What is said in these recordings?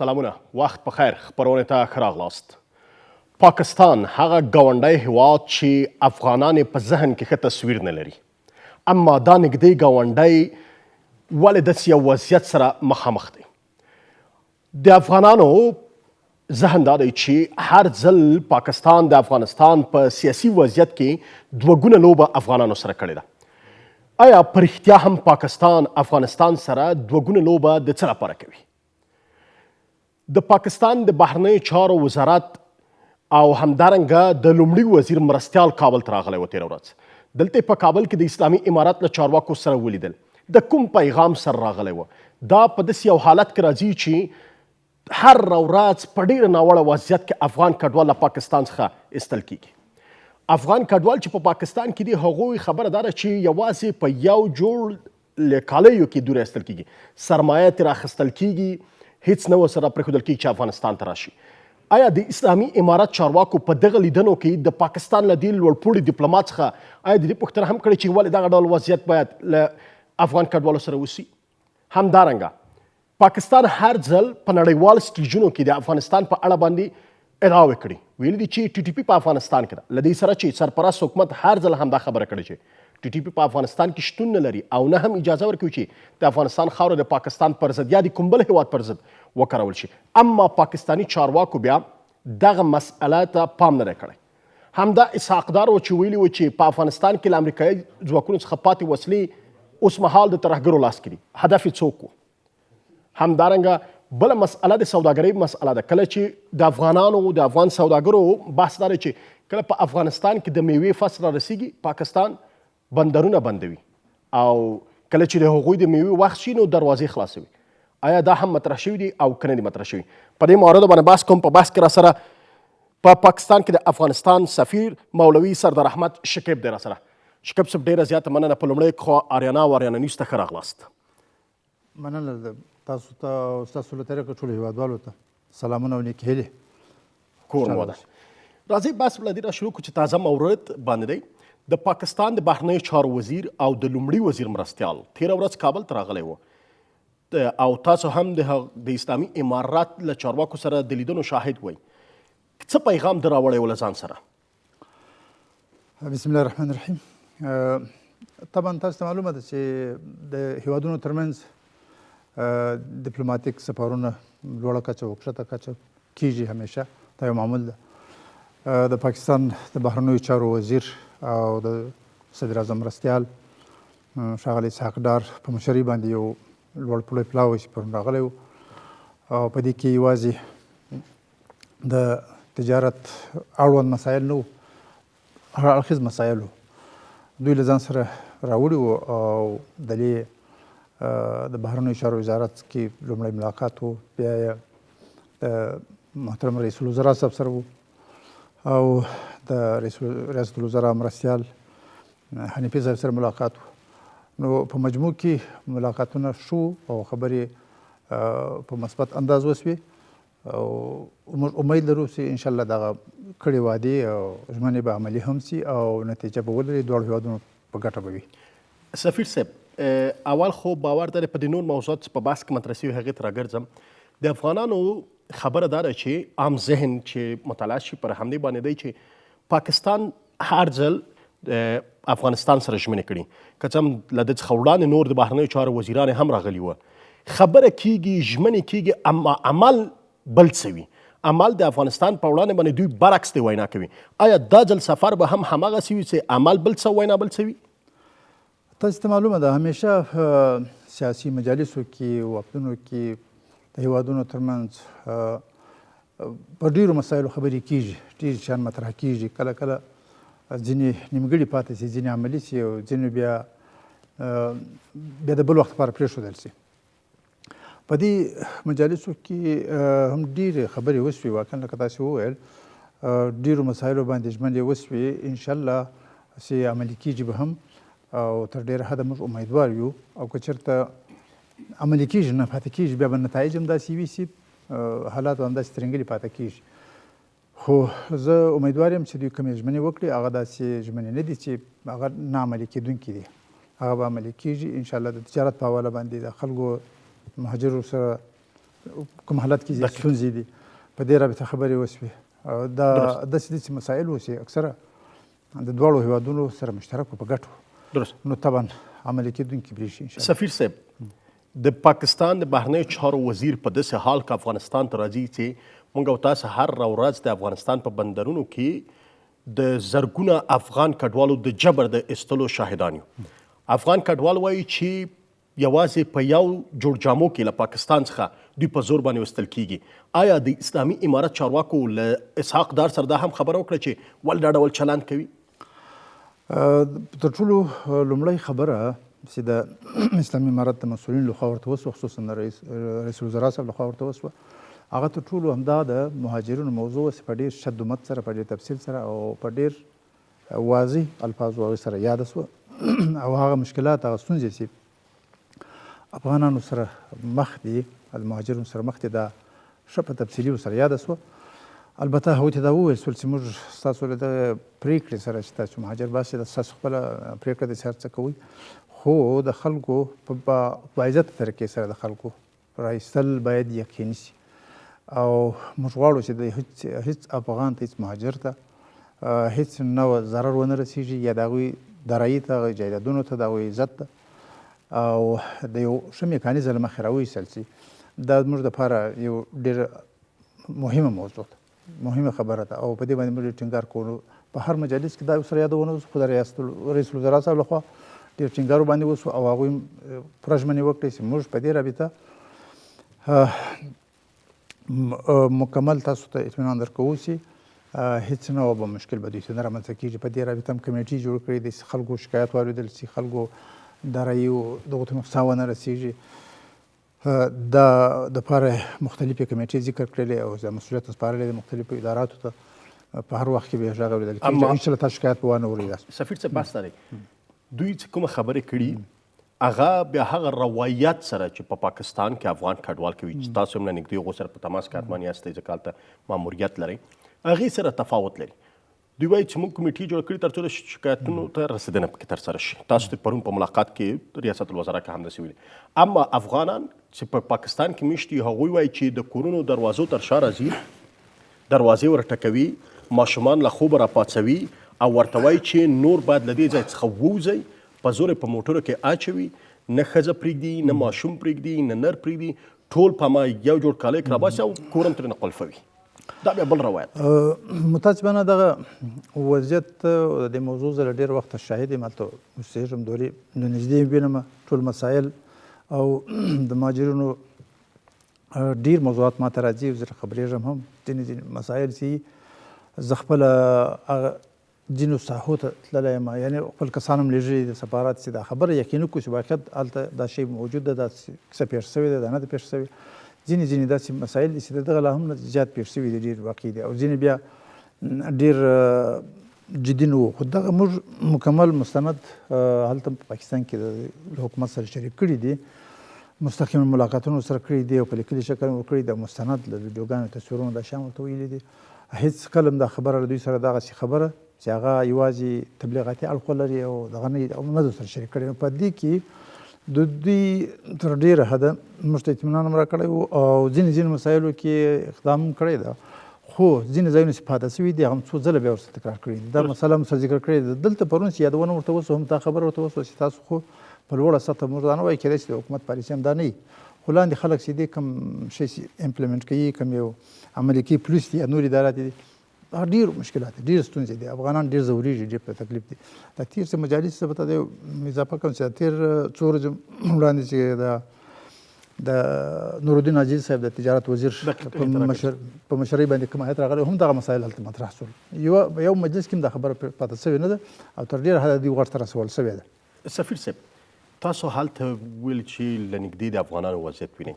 سلامونه، وخت په خیر. خپرونې ته ښه راغلاست. پاکستان هغه ګاونډی هیواد چې افغانان یې په ذهن کې ښه تصویر نه لري، اما دا نږدې ګاونډی ولې داسې یو وضعیت سره مخامخ دی؟ د افغانانو ذهن دا دی چې هر ځل پاکستان د افغانستان په سیاسي وضعیت کې دوه ګونه لوبه افغانانو سره کړې ده. آیا په رښتیا هم پاکستان افغانستان سره دوه ګونه لوبه د څه لپاره کوي؟ د پاکستان د بهرنیو چارو وزارت او همدارنګه د لومړي وزیر مرستیال کابل ته راغلی و تېره ورځ. دلته په کابل کې د اسلامي امارت له چارواکو سره ولیدل. د کوم پیغام سره راغلی و؟ دا په داسې یو حالت کې راځي چې هر ورځ په ډېره ناوړه وضعیت کې افغان کډوال له پاکستان څخه ایستل کیږي. افغان کډوال چې په پاکستان کې دي هغوی خبره دا ده چې یوازې په یو جوړ له کالیو کې دوره ایستل کیږي، سرمایه ترې اخیستل کیږي، هیڅ نه ورسره پرېښودل کیږي چې افغانستان ته راشي. آیا د اسلامي امارت چارواکو په دغه لیدنو کې د پاکستان له دې لوړپوړي ډیپلومات څخه آیا د دې پوښتنه هم کړې چې ولې دغه ډول وضعیت باید له افغان کډوالو سره وشي؟ همدارنګه پاکستان هر ځل په نړیوال سټیجونو کې د افغانستان په اړه باندې ادعاوې کړي، ویلي دي چې ټي ټي پي په افغانستان کې ده. له دې سره چې سرپرست حکومت هر ځل همدا خبره کړې چې ټي ټي پي په افغانستان کې شتون نه لري او نه هم اجازه ورکوي چې د افغانستان خاوره د پاکستان پر ضد یا د کوم بل هیواد پر ضد وکارول شي. اما پاکستاني چارواکو بیا دغه مسئله ته پام نه دی کړی. همدا اسحاق دار و چې ویلي و چې په افغانستان کې له امریکایي ځواکونو څخه پاتې وسلې اوس مهال د ترهګرو لاس کې دي. هدف یې څوک و؟ همدارنګه بله مسئله د سوداګرۍ مسئله ده. کله چې د افغانانو د افغان سوداګرو بحث دا دی چې کله په افغانستان کې د میوې فصل را رسیږي پاکستان بندرونه بندوي او کله چې د هغوی د میوې وخت شي نو دروازې خلاصوي. آیا دا هم مطرح شوي دي او که نه دي مطرح شوي؟ په دې موردو باندې بحث کوم. په بحث کې را سره په پاکستان کې د افغانستان سفیر مولوي سردار احمد شکیب دی را سره. شکیب صاحب ډېره زیاته مننه. په لومړۍ خوا آریانا او آریانا نیوز ته ښه راغلاست. مننه تاسو ته او ستاسو له طریقه ټولو هیوادوالو ته سلامونه او نیکې هیلې. کور مو ده. راځئ بحث له دې را شروع کړو چې تازه مورد باندې دی. د پاکستان د بهرنیو چارو وزیر او د لومړي وزیر مرستیال تېره ورځ کابل ته راغلی و او تاسو هم د اسلامي امارت له چارواکو سره د لیدنو شاهد وئ. څه پیغام ده راوړی و له ځان سره؟ بسم الله الرحمن الرحیم. طبعا تاسو ته معلومه ده چې د هیوادونو ترمنځ ډیپلوماتیک سفرونه لوړه کچه او کښته کچه کیږي، همیشه دا یو معمول ده. د پاکستان د بهرنیو چارو وزیر او د صدر اعظم مرستیال ښاغلی اسحاق ډار په مشرۍ باندې یو لوړپوړی پلاوی چې پرون راغلی و او په دې کې یوازې د تجارت اړوند مسایل نه وو، هر اړخیز مسایل وو. دوی له ځان سره راوړي وو او د دې د بهرنیو چارو وزارت کې لومړی ملاقات و، بیا یې د محترم رئیس الوزرا صاحب سره و او د ریاست الوزرا مرستیال حنیفي صاحب سره ملاقات و. نو په مجموع کې ملاقاتونه شو او خبرې په مثبت انداز وسوې او موږ امید لرو چې انشاءالله دغه کړې وعدې او ژمنې به عملي هم سي او نتیجه به ولري، دواړو هیوادونو په ګټه به وي. سفیر صاحب، اول خو باور دی په دې نور موضوعات په بحث کې مطرح شوي هغې ته راګرځم. د افغانانو خبره دا ده چې عام ذهن چې مطالعه شي پر همدې باندې دی چې پاکستان هر ځل افغانستان سره ژمنې کړي، که څه هم له ده څخه وړاندې نور د بهرنیو چارو وزیران هم راغلي وه. خبره کیږي، ژمنې کیږي، اما عمل بل څه وي. عمل د افغانستان په وړاندې باندې دوی برعکس دی وینا کوي. آیا دا ځل سفر به هم همغسې وي چې عمل بل څه وینا بل څه وي؟ تاسو ته معلومه ده همیشه په سیاسي مجالسو کې وختونو کې د هیوادونو ترمنځ په ډېرو مسایلو خبرې کیږي، ډېر شیان مطرح کیږي. کله کله ځینې نیمګړي پاتې سي، ځینې عملي سي او ځینې بیا د بل وخت لپاره پرېښودل سي. په دې مجالسو کې هم ډېرې خبرې وسوې، واقعا لکه تاسې وویل ډېرو مسایلو باندې ژمنې وسوې، انشاءالله چې عملي کیږي به هم او تر ډېره حده موږ امیدوار یو. او که چېرته عملي کیږي نه پاتې کیږي بیا به نتایج هم داسې وي چې حالات به همداسې ترنګلي پاتې کیږي. خو زه امیدوار یم چې دوی کومې ژمنې وکړي هغه داسې ژمنې نه دي چې هغه نه عملي کېدونکي دي، هغه به عملي کیږي انشاءالله. د تجارت په حواله باندې د خلکو مهاجرو سره کوم حالت کې ستونزې دي په دې رابطه خبرې وشوې. دا داسې مسایل اوس اکثره د دواړو هیوادونو سره مشترک په ګټو درست نو طبعا عملي کېدونکي برېښي انشاءالله. سفیر صاحب د پاکستان د بهرنیو چارو وزیر په داسې حال کې افغانستان ته راځي چې موږ او تاسو هر ورځ د افغانستان په بندرونو کې د زرګونه افغان کډوالو د جبر د ایستلو شاهدان یو. افغان کډوال وایي چې یوازې په یو جوړ جامو کې له پاکستان څخه دوی په زور باندې وستل کیږي. آیا د اسلامي امارت چارواکو له اسحاق دار سره دا هم خبره وکړه چې ول دا ډول چلند کوي؟ تر ټولو لومړی خبره چې د اسلامي امارت د مسؤلینو لخوا ورته وسوه، خصوصا د رئیس الوزرا صاحب لخوا ورته وسوه، هغه تر ټولو همدا د مهاجرینو موضوع په ډېر شدت سره په ډېر تفصیل سره او په ډېر واضح الفاظو هغې سره یاده سوه او هغه مشکلات هغه ستونزې چې افغانانو سره مخ دي د مهاجرینو سره مخ دي دا ښه په تفصیلي ورسره یاده سوه. البته هغوی ته دا وویل سول چې موږ ستاسو له دغه پرېکړې سره چې تاسو مهاجر باسئ دا ستاسو خپله پرېکړه ده چې هر څه کوئ، خو د خلکو په باعزته طریقې سره د خلکو رایستل باید یقیني سي او موږ غواړو چې د هیڅ افغان ته هیڅ مهاجر ته هیڅ نوع ضرر ونه رسیږي یا د هغوی درایي ته هغوی جایدادونو ته د هغوی عزت ته او د یو ښه میکانیزم له مخې راوایستل سي. دا زموږ دپاره یو ډېر مهمه موضوع ده، مهمه خبره ده او په دې باندې موږ ټینګار کوو. په هر مجلس کې دا سره یادونه وشوه، خو د رئیس الوزرا صاحب لخوا ډېر ټینګار باندې وشو او هغوی پوره ژمنې وکړې چې موږ په دې رابطه مکمل تاسو ته اطمینان درکوو چې هیڅ نوع به مشکل به دوی ته نه رامنځته کېږي. په دې رابطه هم کمیټې جوړ کړې دي چې خلکو شکایت واورېدل شي، خلکو درایي دغو ته نقصان ونه رسېږي. دا دپاره مختلفې کمیټې ذکر کړلې او د مسؤلیت سپارلې د مختلفو اداراتو ته په هر وخت کې به یې غږ اورېدل کېږي. انشاءالله تاسو شکایت به وانه اورئ. سفیر صاحب بحث دا دی دوی چې کومه خبرې کړي هغه بیا هغه روایت سره چې په پاکستان کې افغان کډوال کوي چې تاسو هم له نږدې هغو سره په تماس کې حتما یاستئ ځکه هلته ماموریت لرئ، هغې سره تفاوت لري. دوی وایي چې موږ کمیټې جوړه کړي تر څو د شکایتونو ته رسېدنه پکې ترسره شي. تاسو ته پرون په ملاقات کې ریاست الوزرا کې همداسې ویلي. اما افغانان چې په پاکستان کې مېشت دي هغوی وایي چې د کورونو دروازو تر شا راځي، دروازې ورټکوي، ماشومان له خوبه راپاڅوي او ورته وایي چې نور باید له دې ځای څخه ووځئ، په زور یې په موټرو کې اچوي، نه ښځه پرېږدي، نه ماشوم پرېږدي، نه نر پرېږدي، ټول په ما یو جوړ کالی کې راباسي او کور هم ترېنه قلفوي. دا بیا بل روایت. متاسفانه دغه وضعیت د موضوع زه له ډېر وخته شاهد یم، هلته اوسېږم، دورې له نږدې وینم ټول مسایل او د مهاجرینو ډېر موضوعات ما ته راځي او زه خبرېږم هم ځینې مسایل چې زه خپله هغه ځینو ساحو ته تللی یم، یعنې خپل کسان هم لېږلي د سفارت چې دا خبره یقیني کړو چې واقعیت هلته دا شی موجود ده، دا کیسه پېښ شوې ده، دا نه ده پېښ شوې. ځینې داسې مسایل دي چې د دغه لا هم زیات پېښ شوي دي، ډېر واقعي دي او ځینې بیا ډېر جدي نه وو. خو دغه موږ مکمل مستند هلته په پاکستان کې د حکومت سره شریک کړي دي، مستقیم ملاقاتونه سره کړي دي او په لیکلي شکل مو کړي د مستند له ویډیوګانو تصویرونو دا شیان ورته ویلي دي. هېڅ کله هم دا خبره له دوی سره دغسې خبره چې هغه یوازې تبلیغاتي اړخ ولري او دغه نه در سره شریک کړی. په دې کې د دوی تر ډېره حده موږ ته اطمینان هم راکړی و او ځینې مسایلو کې اقدام هم کړی ده، خو ځینې ځایونه چې پاته شوي دي هغه هم څو ځله بیا ورسره تکرار کړي دي. دا مسله هم سره ذکر کړې ده. دلته پرون چې یادونه ورته وسوه هم دا خبره ورته وسوه چې تاسو خو په لوړه سطحه موږ دا نه وایي کېدای شي د حکومت پالیسي هم دا نه وي، خو لاندې خلک چې دي کوم شی چې امپلیمنټ کوي، کوم یو عملي کوي، پولیس دي یا نور ادارات دي، هغه ډېر مشکلات دي، ډېر ستونزې دي. افغانان ډېر ځورېږي، ډېر په تکلیف دي. دا تېر څه مجالس زه به ته اضافه کوم چې تېر څو ورځې وړاندې چې د نورالدین حاجي صاحب د تجارت وزیر په مشرۍ باندې کوم هیات راغلی هم دغه مسایل هلته مطرح شول. یو مجلس کې هم دا خبره پاته شوې نه ده او تر ډېره حده دوی غوږ ته رسول شوې ده. سفیر صاحب تاسو هلته ویل چې له نږدې د افغانانو وضعیت وینئ،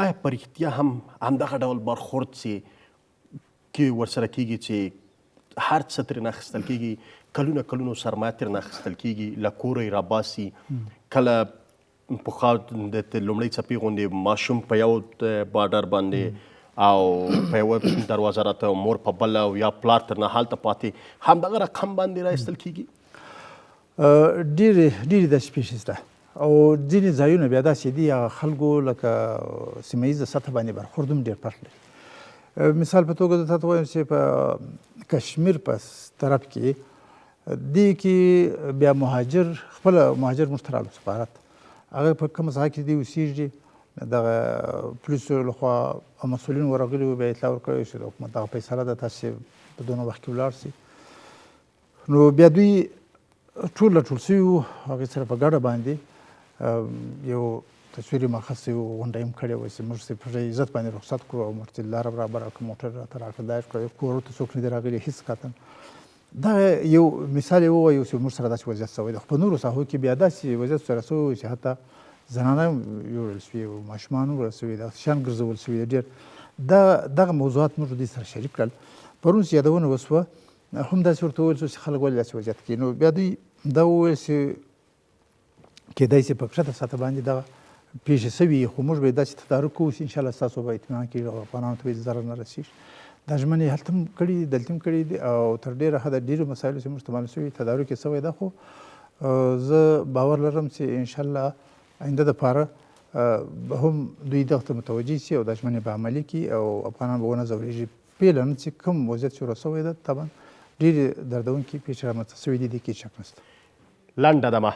آیا په رښتیا هم همدغه ډول برخورد چې ورسره کېږي چې هر څه ترېنه اخیستل کېږي، کلونو سرمایه ترېنه اخیستل کېږي، له کوره یې راباسي، کله پخوا د لومړۍ څپې غوندې ماشوم په یو بارډر باندې او په یوه دروازه راته مور په بله او یا پلار ترنه هلته پاتې همدغه رقم باندې را ایستل کېږي؟ ډېرې داسې پېښې شته او ځینې ځایونه بیا داسې دي هغه خلکو لکه سیمه ییزه سطح باندې برخورد هم ډېر فرق لري. مثال په توګه درته وایم چې په کشمیر په طرف کې دې کې بیا مهاجر خپله مهاجر موږ ته راغلو سفارت هغه په کومه ځای کې دي اوسېږي دغه پولیسو لخوا مسؤلین ورغلي وو بیا اطلاع ورکړی چې د حکومت دغه فیصله ده تاسې په دونه وخت کې ولاړ سئ. نو بیا دوی ټول راټول سوي وو هغې سره په ګډه باندې یو تصویري ماخذ یو غونډه هم کړې وه چې موږ صرف په عزت باندې رخصت کړو او موږ ته لاره برابره کړه موټر راته راکړه دا یې کړه کور ورته څوک نه دي راغلي هېڅ کتن دغه یو مثال یې ووایو چې موږ سره داسې وضعیت شوی دی. خو په نورو ساحو کې بیا داسې وضعیت سره شوی و چې حتی زنانه هم یوړل شوي او ماشومان هم وړل شوي دي شیان ګرځول شوي دي ډېر دغه موضوعات موږ دوی سره شریک کړل. پرون چې یادونه وسوه هم داسې ورته وویل شو چې خلک ولې داسې وضعیت کوي. نو بیا دوی دا وویل چې کېدای شي په کښته سطح باندې دغه پیښې شوي خو موږ به یې داسې تدارک کوو چې انشاءالله ستاسو به اطمینان کېږي او افغانانو ته به ضرر نه رسېږي. دا ژمنې هلته هم کړي دي دلته هم کړي دي او تر ډېره حده ډېرو مسایلو چې موږ ته معلوم شوي تدارک یې شوی ده. خو زه باور لرم چې انشاءالله آینده دپاره به هم دوی دغه ته متوجه شي او دا ژمنې به عملي کړي او افغانان به ونه ځورېږي. پیله نه چې کوم وضعیت شروع شوی ده طبعا ډېرې دردونکې پیښې رامنځته شوي دي دې کې شک نشته. لنډه دمه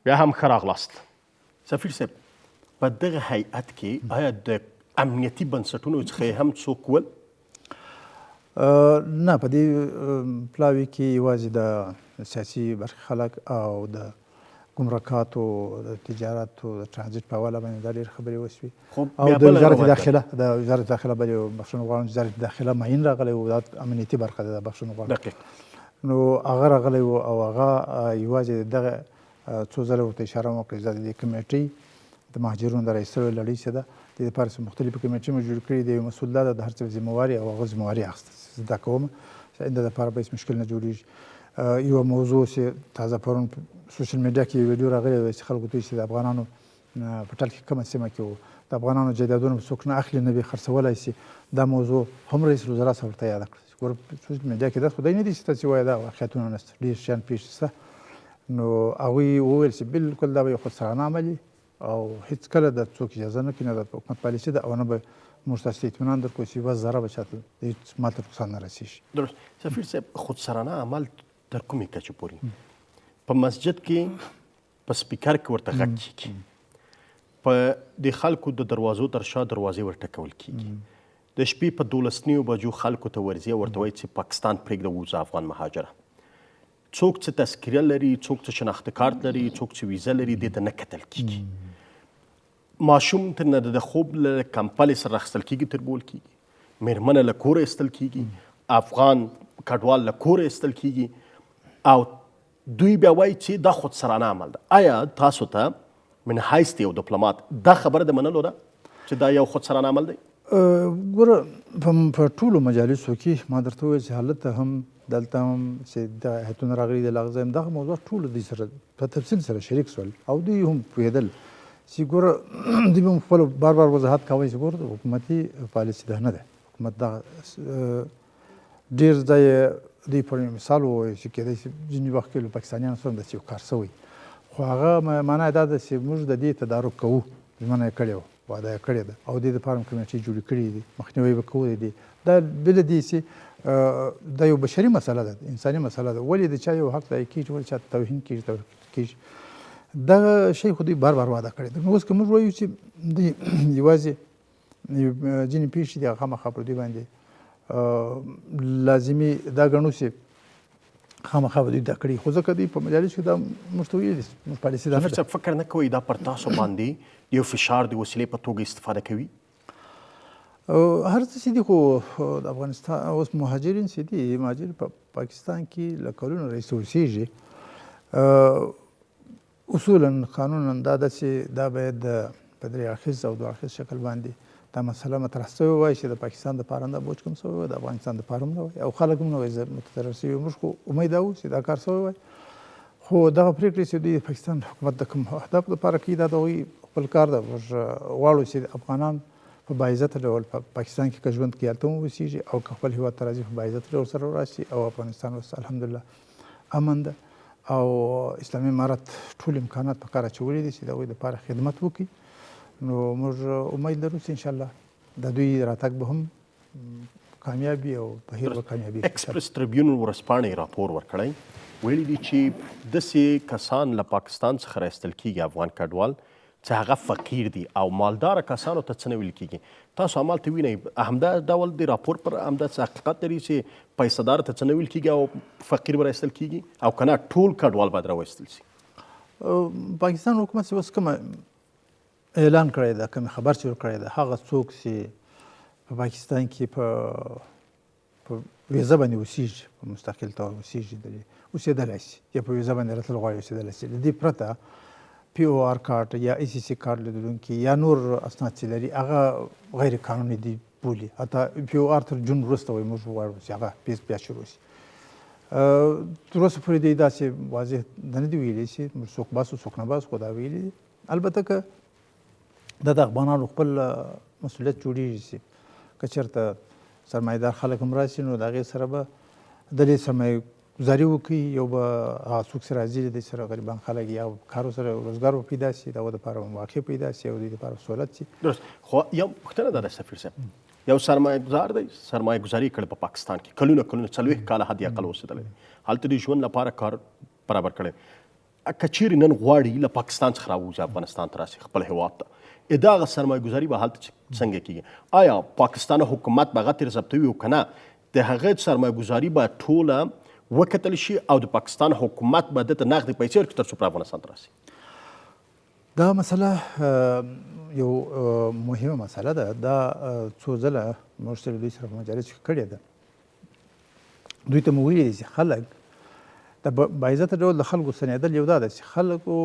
بیا هم ښه راغلاست. سفیر صاحب په دغه هیئت کې آیا د امنیتي بنسټونو څخه هم څوک ول؟ نه په دې پلاوي کې یوازې د سیاسي برخې خلک او د ګمرکاتو د تجارت او د ترانزیت په حواله باندې دا ډېرې خبرې وشوې او د وزارت داخله باندې بخښنه غواړم وزارت داخله معین راغلی و دا امنیتي برخه ده بخښنه غواړم نو هغه راغلی و او هغه یوازې دغه څو ځله ورته اشاره مو وکړه چې دا د دې کمیټۍ د مهاجرونو د رئیس شوې لړۍ چې ده د دې لپاره چې مختلفې کمیټې مو جوړې کړي د یو مسؤل دا ده د هر څه ذمهواري او هغه ذمهواري اخیسته زه دا کوم چې آینده دپاره به هېڅ مشکل نه جوړېږي. یوه موضوع چې تازه پرون سوشل میډیا کې یو ویډیو راغلی دی چې خلکو ته چې د افغانانو په ټل کې کومه سیمه کې وو د افغانانو جایدادونه به څوک نه اخلي نه به یې خرڅولی شي دا موضوع هم رئیس الوزرا صاحب ورته یاده کړه چې ګوره سوشل میډیا کې داسې خدای نه دي چې تاسې ووایه دا واقعیتونه نشته ډېر شیان پېښ شته. نو هغوی وویل چې بالکل دا به یو خودسرانه عمل او هېڅکله د څوک اجازه نه کوي نه د حکومت پالیسي ده او نه به موږ تاسو ته اطمینان درکړو چې یوه ذره به چاته هېڅ مال ته نقصان نه رسېږي. درست. سفیر صاحب خودسرانه عمل تر کومې کچې پورې په مسجد کې په سپیکر کې ورته غږ کېږي په د خلکو د دروازو تر شا دروازې ورټکول کېږي د شپې په 12 بجو خلکو ته ورځي او ورته وایي چې پاکستان پرېږده ووځه افغان مهاجره څوک چې تذکیره لري څوک چې شناخته کارت لري څوک چې ویزه لري دې ته نه کتل کېږي. ماشوم ته نه د خوب له کمپلې سره اخیستل کېږي تربول کېږي مېرمنه له کوره ایستل کېږي افغان کډوال له کوره ایستل کېږي او دوی بیا وایي چې دا خودسرانه عمل ده. آیا تاسو ته من حیث یو ډیپلومات دا خبره د منلو ده چې دا یو خودسرانه عمل دی؟ ګوره په ټولو مجالسو کې ما درته وویل چې هلته هم دلته هم چې دغه هیئتونه راغلي دي له هغه ځای هم دغه موضوع ټولو دوی سره په تفصیل سره شریک شول او دوی هم پوهېدل چې ګوره دوی به هم خپله بار بار وضاحت کوی چې ګوره د حکومتي پالیسي ده نه ده حکومت دغه ډېر ځای دوی پر مثال ووایي چې کېدای شي ځینې وخت کې له پاکستانیانو سره داسې یو کار شوی خو هغه معنا یې دا ده چې موږ د دې تدارک کوو ژمنه یې کړې وه وعده یې کړې ده او دې دپاره هم کمیټې جوړې کړي دي مخنیوی به کوو دي دا بله دې چې دا یو بشري مسله ده انساني مسله ده ولې د چا یو حق ضایع کېږي ولې چاته توهین کېږي توهین کېږي دغه شی خو دوی بار بار وعده کړی ده. نو اوس که موږ وایو چې دوی یوازې ځینې پېښې دي هغه خامخا پر دوی باندې لازمي دا ګڼو چې خامخا به دوی دا کړي خو ځکه دوی په مجالسو کې دا موږ ته ویلي موږ پالیسي دا نه ده. فکر نه کوئ دا پر تاسو باندې یو فشار د وسیلې په توګه استفاده کوي؟ هر څه چې دي خو د افغانستان اوس مهاجرین چې دي مهاجر په پاکستان کې له کلونو راهیسې اوسېږي اصولا قانونا دا ده چې دا باید په درې اړخیز او دوه اړخیز شکل باندې دا مسله مطرح شوې وای چې د پاکستان دپاره هم دا بوج کم شوی وای د افغانستان دپاره هم نه وای او خلک هم نه وای متضرر شوي موږ خو امید دا و چې دا کار شوی وای خو دغه پرېکړې چې دوی د پاکستان حکومت د کوم اهدافو دپاره کوي دا د هغوی خپل کار ده. موږ غواړو چې افغانان په باعزته ډول په پاکستان کې که ژوند کوي هلته هم اوسېږي او که خپل هېواد ته راځي په باعزته ډول سره راشي او افغانستان اوس الحمدلله امن ده او اسلامي امارت ټول امکانات په کار اچولي دي چې د هغوی دپاره خدمت وکړي. نو موږ امید لرو چې انشاءالله د دوی راتګ به هم کامیاب وي او بهیر به کامیابي ایکسپرس ټریبیون ورځپاڼې راپور ورکړی ویلي دي چې داسې کسان له پاکستان څخه رایستل کیږي افغان کډوال چې هغه فقیر دي او مالداره کسانو ته څه نه ویل کیږي. تاسو همالته وینئ همدا ډول د راپور پر همداسې حقیقت لري چې پیسه دار ته څه نه ویل کیږي او فقیر به رایستل کیږي او که نه ټول کډوال باید راوایستل سي. پاکستان حکومت چې اوس کومه اعلان کړی ده، کوم خبر چې ورکړی ده، هغه څوک چې په پاکستان کې په ویزه باندې اوسېږي، په مستقل طور اوسېږي، اوسېدلی شي یا په ویزه باندې راتلل غواړي اوسېدلی شي. د دې پرته POR کارت یا ECC کارت لرونکي یا نور اسناد چې لري هغه غیر قانوني دي بولي. حتی POR تر جون وروسته وایي موږ غواړو چې هغه بیا شروع شي. تر اوسه پورې دوی داسې واضح نه دي ویلي چې موږ څوک باسو څوک نه باسو، خو دا ویلي دي. البته که دا د افغانانو خپل مسؤلیت جوړېږي چې که چېرته سرمایهدار خلک هم راشي نو د هغې سره به د دې سرمایه گذاري وکړي، یو به هغه څوک چې راځي د دې سره غریبان خلک یا کارو سره روزګار به پیدا شي، د هغو دپاره مواقع پیدا شي او دوی دپاره سهولت شي. درست. خو یو پوښتنه ده د سفیر صاحب، یو سرمایه گذار دی، سرمایه گذاري کړې په پاکستان کې، کلونه 40 کاله حد اقل اوسېدلی دی، هلته د ژوند لپاره کار برابر کړی. که چیرې نن غواړي له پاکستان څخه راووځي افغانستان ته راسي خپل هېواد ته، د هغه سرمایه گذاري به هلته څنګه کېږي؟ آیا پاکستان حکومت به هغه ترې ضبطوي او که نه د هغې سرمایه گذاري به ټوله وکتل شي او د پاکستان حکومت به دته نغدې پیسې ورکړي تر څو پر افغانستان ته راسي؟ دا مسله یو مهمه مسله ده. دا څو ځله موږ سره دوی سره په مجالسو کې کړې ده. دوی ته مو ویلي دي چې خلک د باعزته ډول د خلکو ستنېدل یو دا ده چې خلکو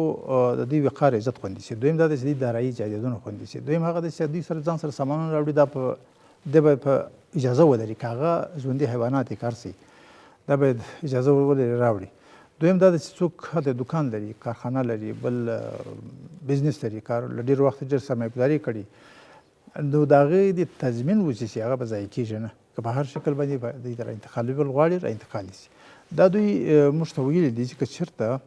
د دوی وقار عزت خوندي شي، دویم دا ده چې دوی دارایي جایدادونه خوندي شي، دویم هغه ده چې دوی سره ځان سره سامانونه راوړي، دا به په اجازه ولري که هغه ژوندي حیوانات یې کار سي، دا باید اجازه ولري راوړي. دویم دا ده چې څوک هلته دکان لري، کارخانه لري، بل بزنس لري، کار له ډېر وخته ډېر سرمایه‌ګذاري کړي، نو د هغې د تضمین وشي چې هغه به ضایع کېږي نه، که په هر شکل باندې دوی ته راانتقالول غواړي راانتقال شي. دا دوی موږ ته ویلي دي چې که چېرته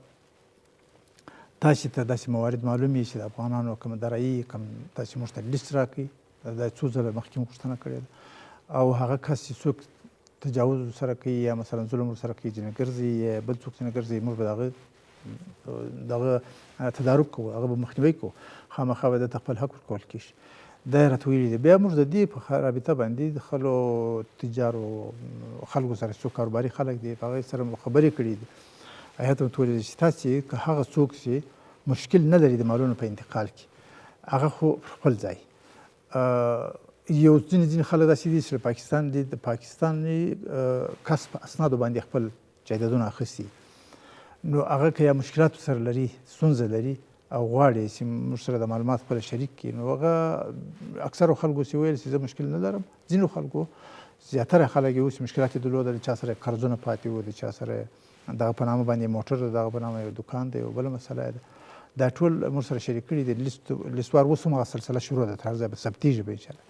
تاسې ته داسې موارد معلوم وي چې د افغانانو کوم درایي کوم تاسې موږ ته لیست راکړئ. دا څو ځله مخکې مو پوښتنه کړې ده. او هغه کس چې څوک تجاوز سره کوي یا مثلا ظلم ورسره کوي، جنه ګرځي یا بل څوک جنه ګرځي، موږ به دغه تدارک کوو، هغه به مخنیوی کوو، خامخا به دته خپل حق ورکول کېږي. دا یې راته ویلي دي. بیا موږ د دې په رابطه باندې د خلکو تجارو خلکو سره څوک کاروباري خلک دي په هغې سره خبرې کړي دي. هغې ته مو ویلي چې تاسې که هغه څوک چې مشکل نه لري د مالونو په انتقال کې، هغه خو پر خپل ځای. یو ځینې خلک داسې دي چې پاکستان دي، د پاکستاني کس په اسنادو باندې خپل جایدادونه اخیستي، نو هغه که یا مشکلاتو سره لري، ستونزه لري او غواړي چې موږ سره د معلومات خپله شریک کړي، نو هغه اکثرو خلکو چې ویل چې زه مشکل نه لرم، ځینو خلکو زیاتره خلک یې اوس مشکلات یې درلودل، چا سره قرضونه پاتې وو، د چا سره دغه په نامه باندې موټر ده، دغه په نامه یو دکان دی، یو بله مسله ده. دا ټول موږ سره شریک کړي دي. لیستوار اوس هم هغه سلسله شروع ده، تر هر ځای به ثبتېږي به انشاءالله.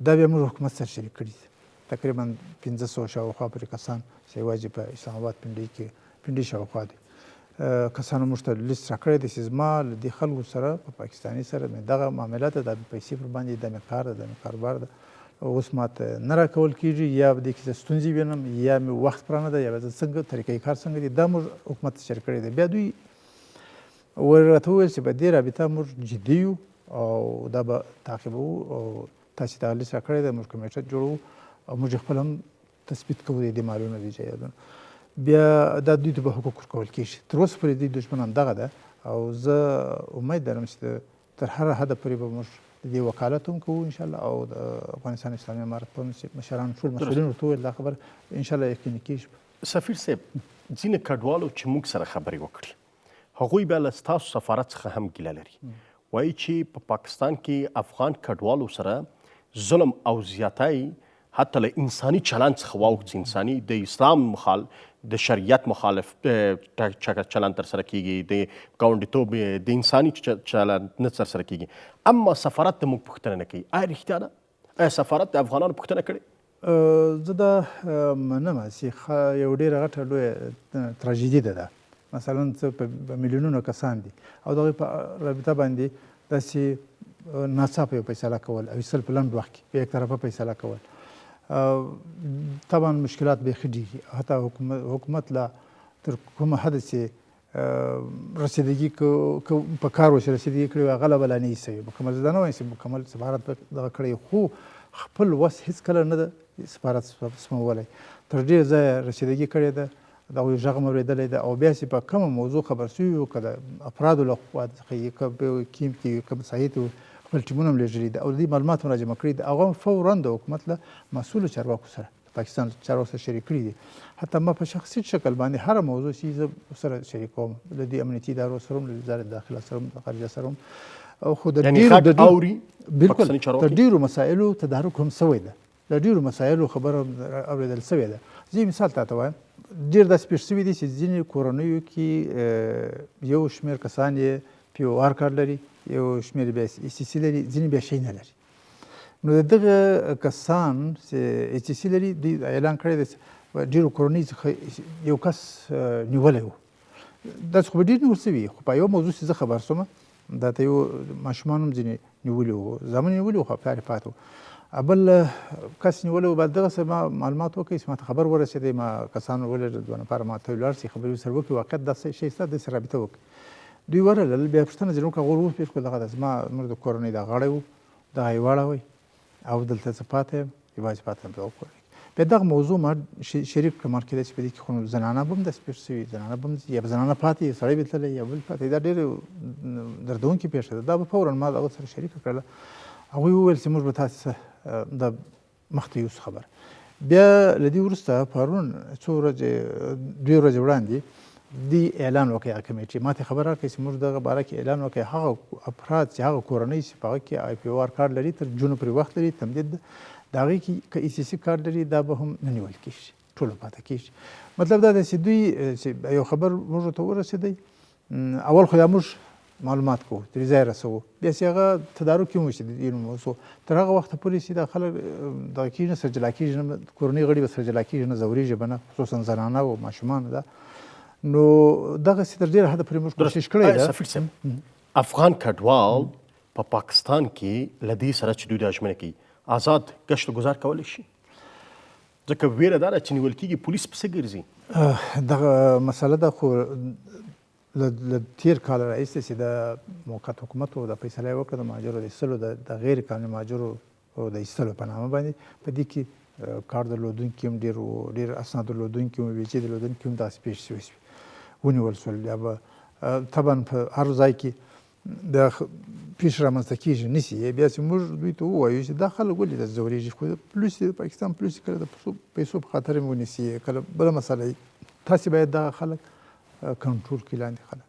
دا بیا موږ حکومت سره شریک کړي دي. تقریبا 1500 شاوخوا پورې کسان چې یوازې په اسلام آباد پنډۍ شاوخوا دي کسانو موږ ته لیست راکړی دی چې زما له دې خلکو سره په پاکستاني سره مې دغه معاملات ده، دا مې پیسې پر باندې، دا مې کار ده، دا مې کاروبار ده، اوس ماته نه راکول کېږي، یا به دې کې زه ستونزې وینم، یا مې وخت پرانه ده، یا به زه څنګه طریقې کار څنګه دي. دا موږ حکومت ته شریک کړی دی. بیا دوی راته وویل چې په دې رابطه موږ جدي یو او دا به تعقیبوو، او تاسې دغه لیست راکړی دی، موږ کمیټه جوړوو او موږ خپل هم تثبیت کوو د دې مالونه دي جایدادونه. بیا دا دوی ته به حقوق ورکول کېږي. تر اوسه پورې دوی دښمن همدغه ده، او زه امید لرم چې تر هر حده پورې به موږ د دې وکالت هم کوو انشاءالله، او د افغانستان اسلامي امارت په مشرانو ټول مسؤلین ورته وویل دا خبر انشاءالله یقیني کېږي. سفیر صاحب، ځینې کډوالو چې موږ سره خبرې وکړي، هغوی بیا له ستاسو سفارت څخه هم ګیله لري، وایي چې په پاکستان کې افغان کډوالو سره ظلم او زیاتی حتی له انساني چلند څخه واوښت، انساني د اسلام د شریعت مخالف چلند ترسره کیږي، د ګاونډیتوب د انساني چلند نه ترسره کیږي، اما سفارت ته موږ پوښتنه نه کوي. آیا رښتیا ده؟ آیا سفارت د افغانانو پوښتنه کړې؟ زه دا منم چې یو ډېره غټه لویه تراژیدي ده. مثلا څه په میلیونونو کسان دي او د هغوی په رابطه باندې داسې ناڅاپه یو فیصله کول او ایستل په لنډ وخت کې په یک طرفه فیصله کول طبعا مشکلات بیخي ډېر، حتی حکومت لا تر کومه حده چې رسیدګي په کار وشي رسیدګي کړې وي هغه لا به لا نه وي سوې، مکمل زه نه وایم چې مکمل سفارت به دغه کړی، خو خپل وس هېڅکله نه ده سفارت سمولی. تر ډېر ځایه رسیدګي کړې ده، د هغوی غږ م اورېدلی ده او بیا چې په کومه موضوع خبر سوي وو که د افرادو له خوا څخه یې که په کیمپ کې وي که په ساحې ته وي خپل ټیمونه هم لېږلي دي او د دې معلومات هم راجمع کړي دي، هغه فورا د حکومت له مسؤلو چارواکو سره د پاکستان چارواکو سره شریک کړي دي. حتی ما په شخصي شکل باندې هره موضوع چې زه سره شریکوم له دې امنیتي ادارو سره هم له وزارت داخله سره هم د خارجه سره هم، خو د ډېرو اوري بالکل تر ډېرو مسایلو تدارک هم سوی ده، له ډېرو مسایلو خبره اورېدل سوې ده. زه مثال تاته وایم، ډېر داسې پېښ سوي دي چې ځینې کورنیو کې یو شمېر کسان یې پی او آر کارډ لري، یو شمېر بیا ای سی سی لري، ځینې بیا شی نه لري. نو د دغه کسان چې ای سی سی لري دوی اعلان کړی دی چې ډېرو کورنیو څخه یو کس نیولی و، داسې خو به ډېر نیول سوي، خو په یو موضوع چې زه خبر سوم دا ته یو ماشومان هم ځینې نیولي وو، زامن یې نیولي وو خو پلار یې پاتې و، بل کس نیولی و. بعد دغسې ما معلومات وکړئ چې ما ته خبر ورسېدی، ما کسان ولېږل دوه نفره ما ته ولاړ شي خبرې ورسره وکړي، واقعیت دا شی شته داسې رابطه وکړي. دوی ورغلل، بیا پوښتنه ځینې وکړه، هغوی وپېښ کړل دغه ده زما زموږ د کورنۍ دا غړی و، دغه یې واړوئ او دلته زه پاتې یم، یوازې پاتې یم دغه کورنۍ. بیا دغه موضوع ما شریک کړم، ما کېدای چې په دې کې خو زنانه به هم داسې پېښ سوي، زنانه به هم یا به زنانه پاتې یا سړی به تللی یا بل پاتې، دا ډېرې دردونکې پېښه ده. دا به فورا ما د هغه سره شریکه کړله، هغوی وویل چې موږ به تاسې د مخته یوسو خبر. بیا له دې وروسته پرون څو ورځې 2 ورځې وړاندې دې اعلان وکړی هغه کمیټې، ما ته خبر راکړی چې موږ دغه باره کې اعلان وکړی، هغه افراد چې هغه کورنۍ چې په هغه کې آی پی او آر کارډ لري تر جون پورې وخت لري تمدید د هغې کې که ای سی سی کارډ لري دا به هم نه نیول کېږي، ټولو پاتې کېږي. مطلب دا دی چې دوی چې یو خبر موږ ته ورسېدی، اول خو دا موږ معلومات کوو، ترې ځای رسوو، بیا چې هغه تدارک کې وشي د دې موضوع تر هغه وخته پورې چې دا خلک دغه کېږي نه، سرجلا کېږي نه، کورنۍ غړي به سرجلا کېږي نه، ځورېږي به نه، خصوصا زنانه او ماشومان ده. نو دغسې تر ډېره حده پورې موږ کوشش کړی ده. سفیر صاحب، افغان کډوال په پاکستان کې له دې سره چې دوی دا ژمنه کوي آزاد ګشت و گذار کولی شي؟ ځکه ویره دا ده چې نیول کېږي پولیس پسې ګرځي. دغه مسله ده، خو له تېر کال راهیسې چې د موقت حکومت و د فیصله یې وکړه د مهاجرو د ایستلو د غیر قانوني مهاجرو د ایستلو په نامه باندې، په دې کې کار درلودونکي هم ډېر وو، ډېر اسناد درلودونکي هم، ویزې درلودونکي هم داسې پېښ شوي شوي ونیول شول. یا به طبعا په هر ځای کې د پیښ رامنځته کېږي نیسي، بیا چې موږ دوی ته ووایو چې دا خلک ولې داسې ځورېږي، خو پولیس د پاکستان پولیس کله د پیسو په خاطر هم ونیسي، کله بله مسله وي، تاسې باید دغه خلک کنټرول کړي لاندې خلک.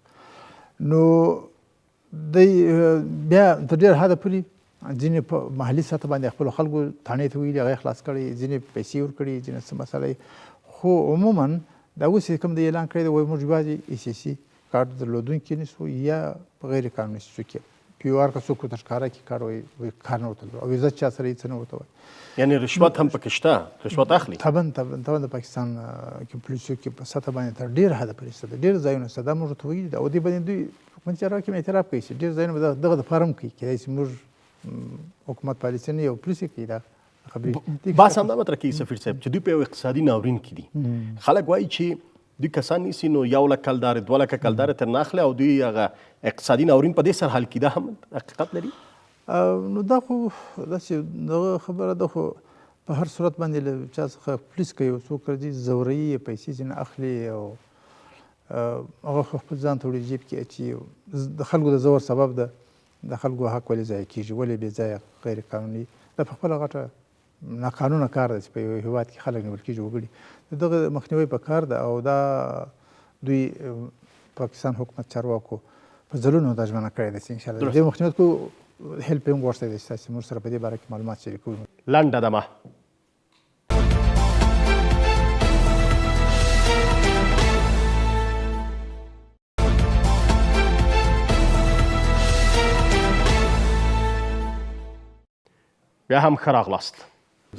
نو دی بیا تر ډېره حده پورې ځینې په محلي سطح باندې خپلو خلکو تاڼې ته ویلي، هغه یې خلاص کړی، ځینې پیسې ورکړي، ځینې څه مسله، خو عموما دا اوس چې کوم د اعلان کړی دی وایي موږ یوازې ای سی سی کارډ درلودونکي نیسو یا په غیر قانوني څه کې پی او آر که څوک ورته ښکاره کړي کار وایي کار نه ورته او ویزه چا سره یې څه نه ورته وایي. یعنې رشوت هم پکې شته، رشوت اخلي؟ طبعا د پاکستان کې پولیسو کې په سطح باندې تر ډېره حده پورې شته، ډېر ځایونه شته، دا موږ ورته ویلي ده او دې باندې دوی حکومتي چارواکي هم اعتراف کوي چې ډېر ځایونه به دغه دپاره هم کوي، کیدای شي موږ حکومت پالیسي نه یو پولیس یې کوي. دا خبرې بحث همدا مطرح کوي سفیر صاحب چې دوی په یو اقتصادي ناورین کې دي. خلک وایي چې دوی کسان نیسي نو 1 لک کلدارې 2 لکه کلدارې ترې نه اخلي او دوی هغه اقتصادي ناورین په دې سره حل کړي. دا هم حقیقت لري؟ نو دا خو داسې دغه خبره ده، خو په هر صورت باندې له چا څخه پولیس کوي، څوک راځي ځوروي، پیسې ځینې اخلي او هغه خو خپل ځان ته وړي جیب کې اچي، د خلکو د زور سبب ده، د خلکو حق ولې ضایع کېږي، ولې بې ځایه غیر قانوني، دا په خپله غټه ناقانونه کار دی چې په یو هېواد کې خلک نیول کېږي وګړي، د دغه مخنیوی په کار ده او دا دوی پاکستان حکومت چارواکو په ځلونو دا ژمنه کړې ده چې انشاءالله د دې مخنیوي کوو. هیلپ یې هم غوښتی دی چې تاسې موږ سره په دې باره کې معلومات شریکوو. لنډه دمه. بیا هم ښه راغلاست.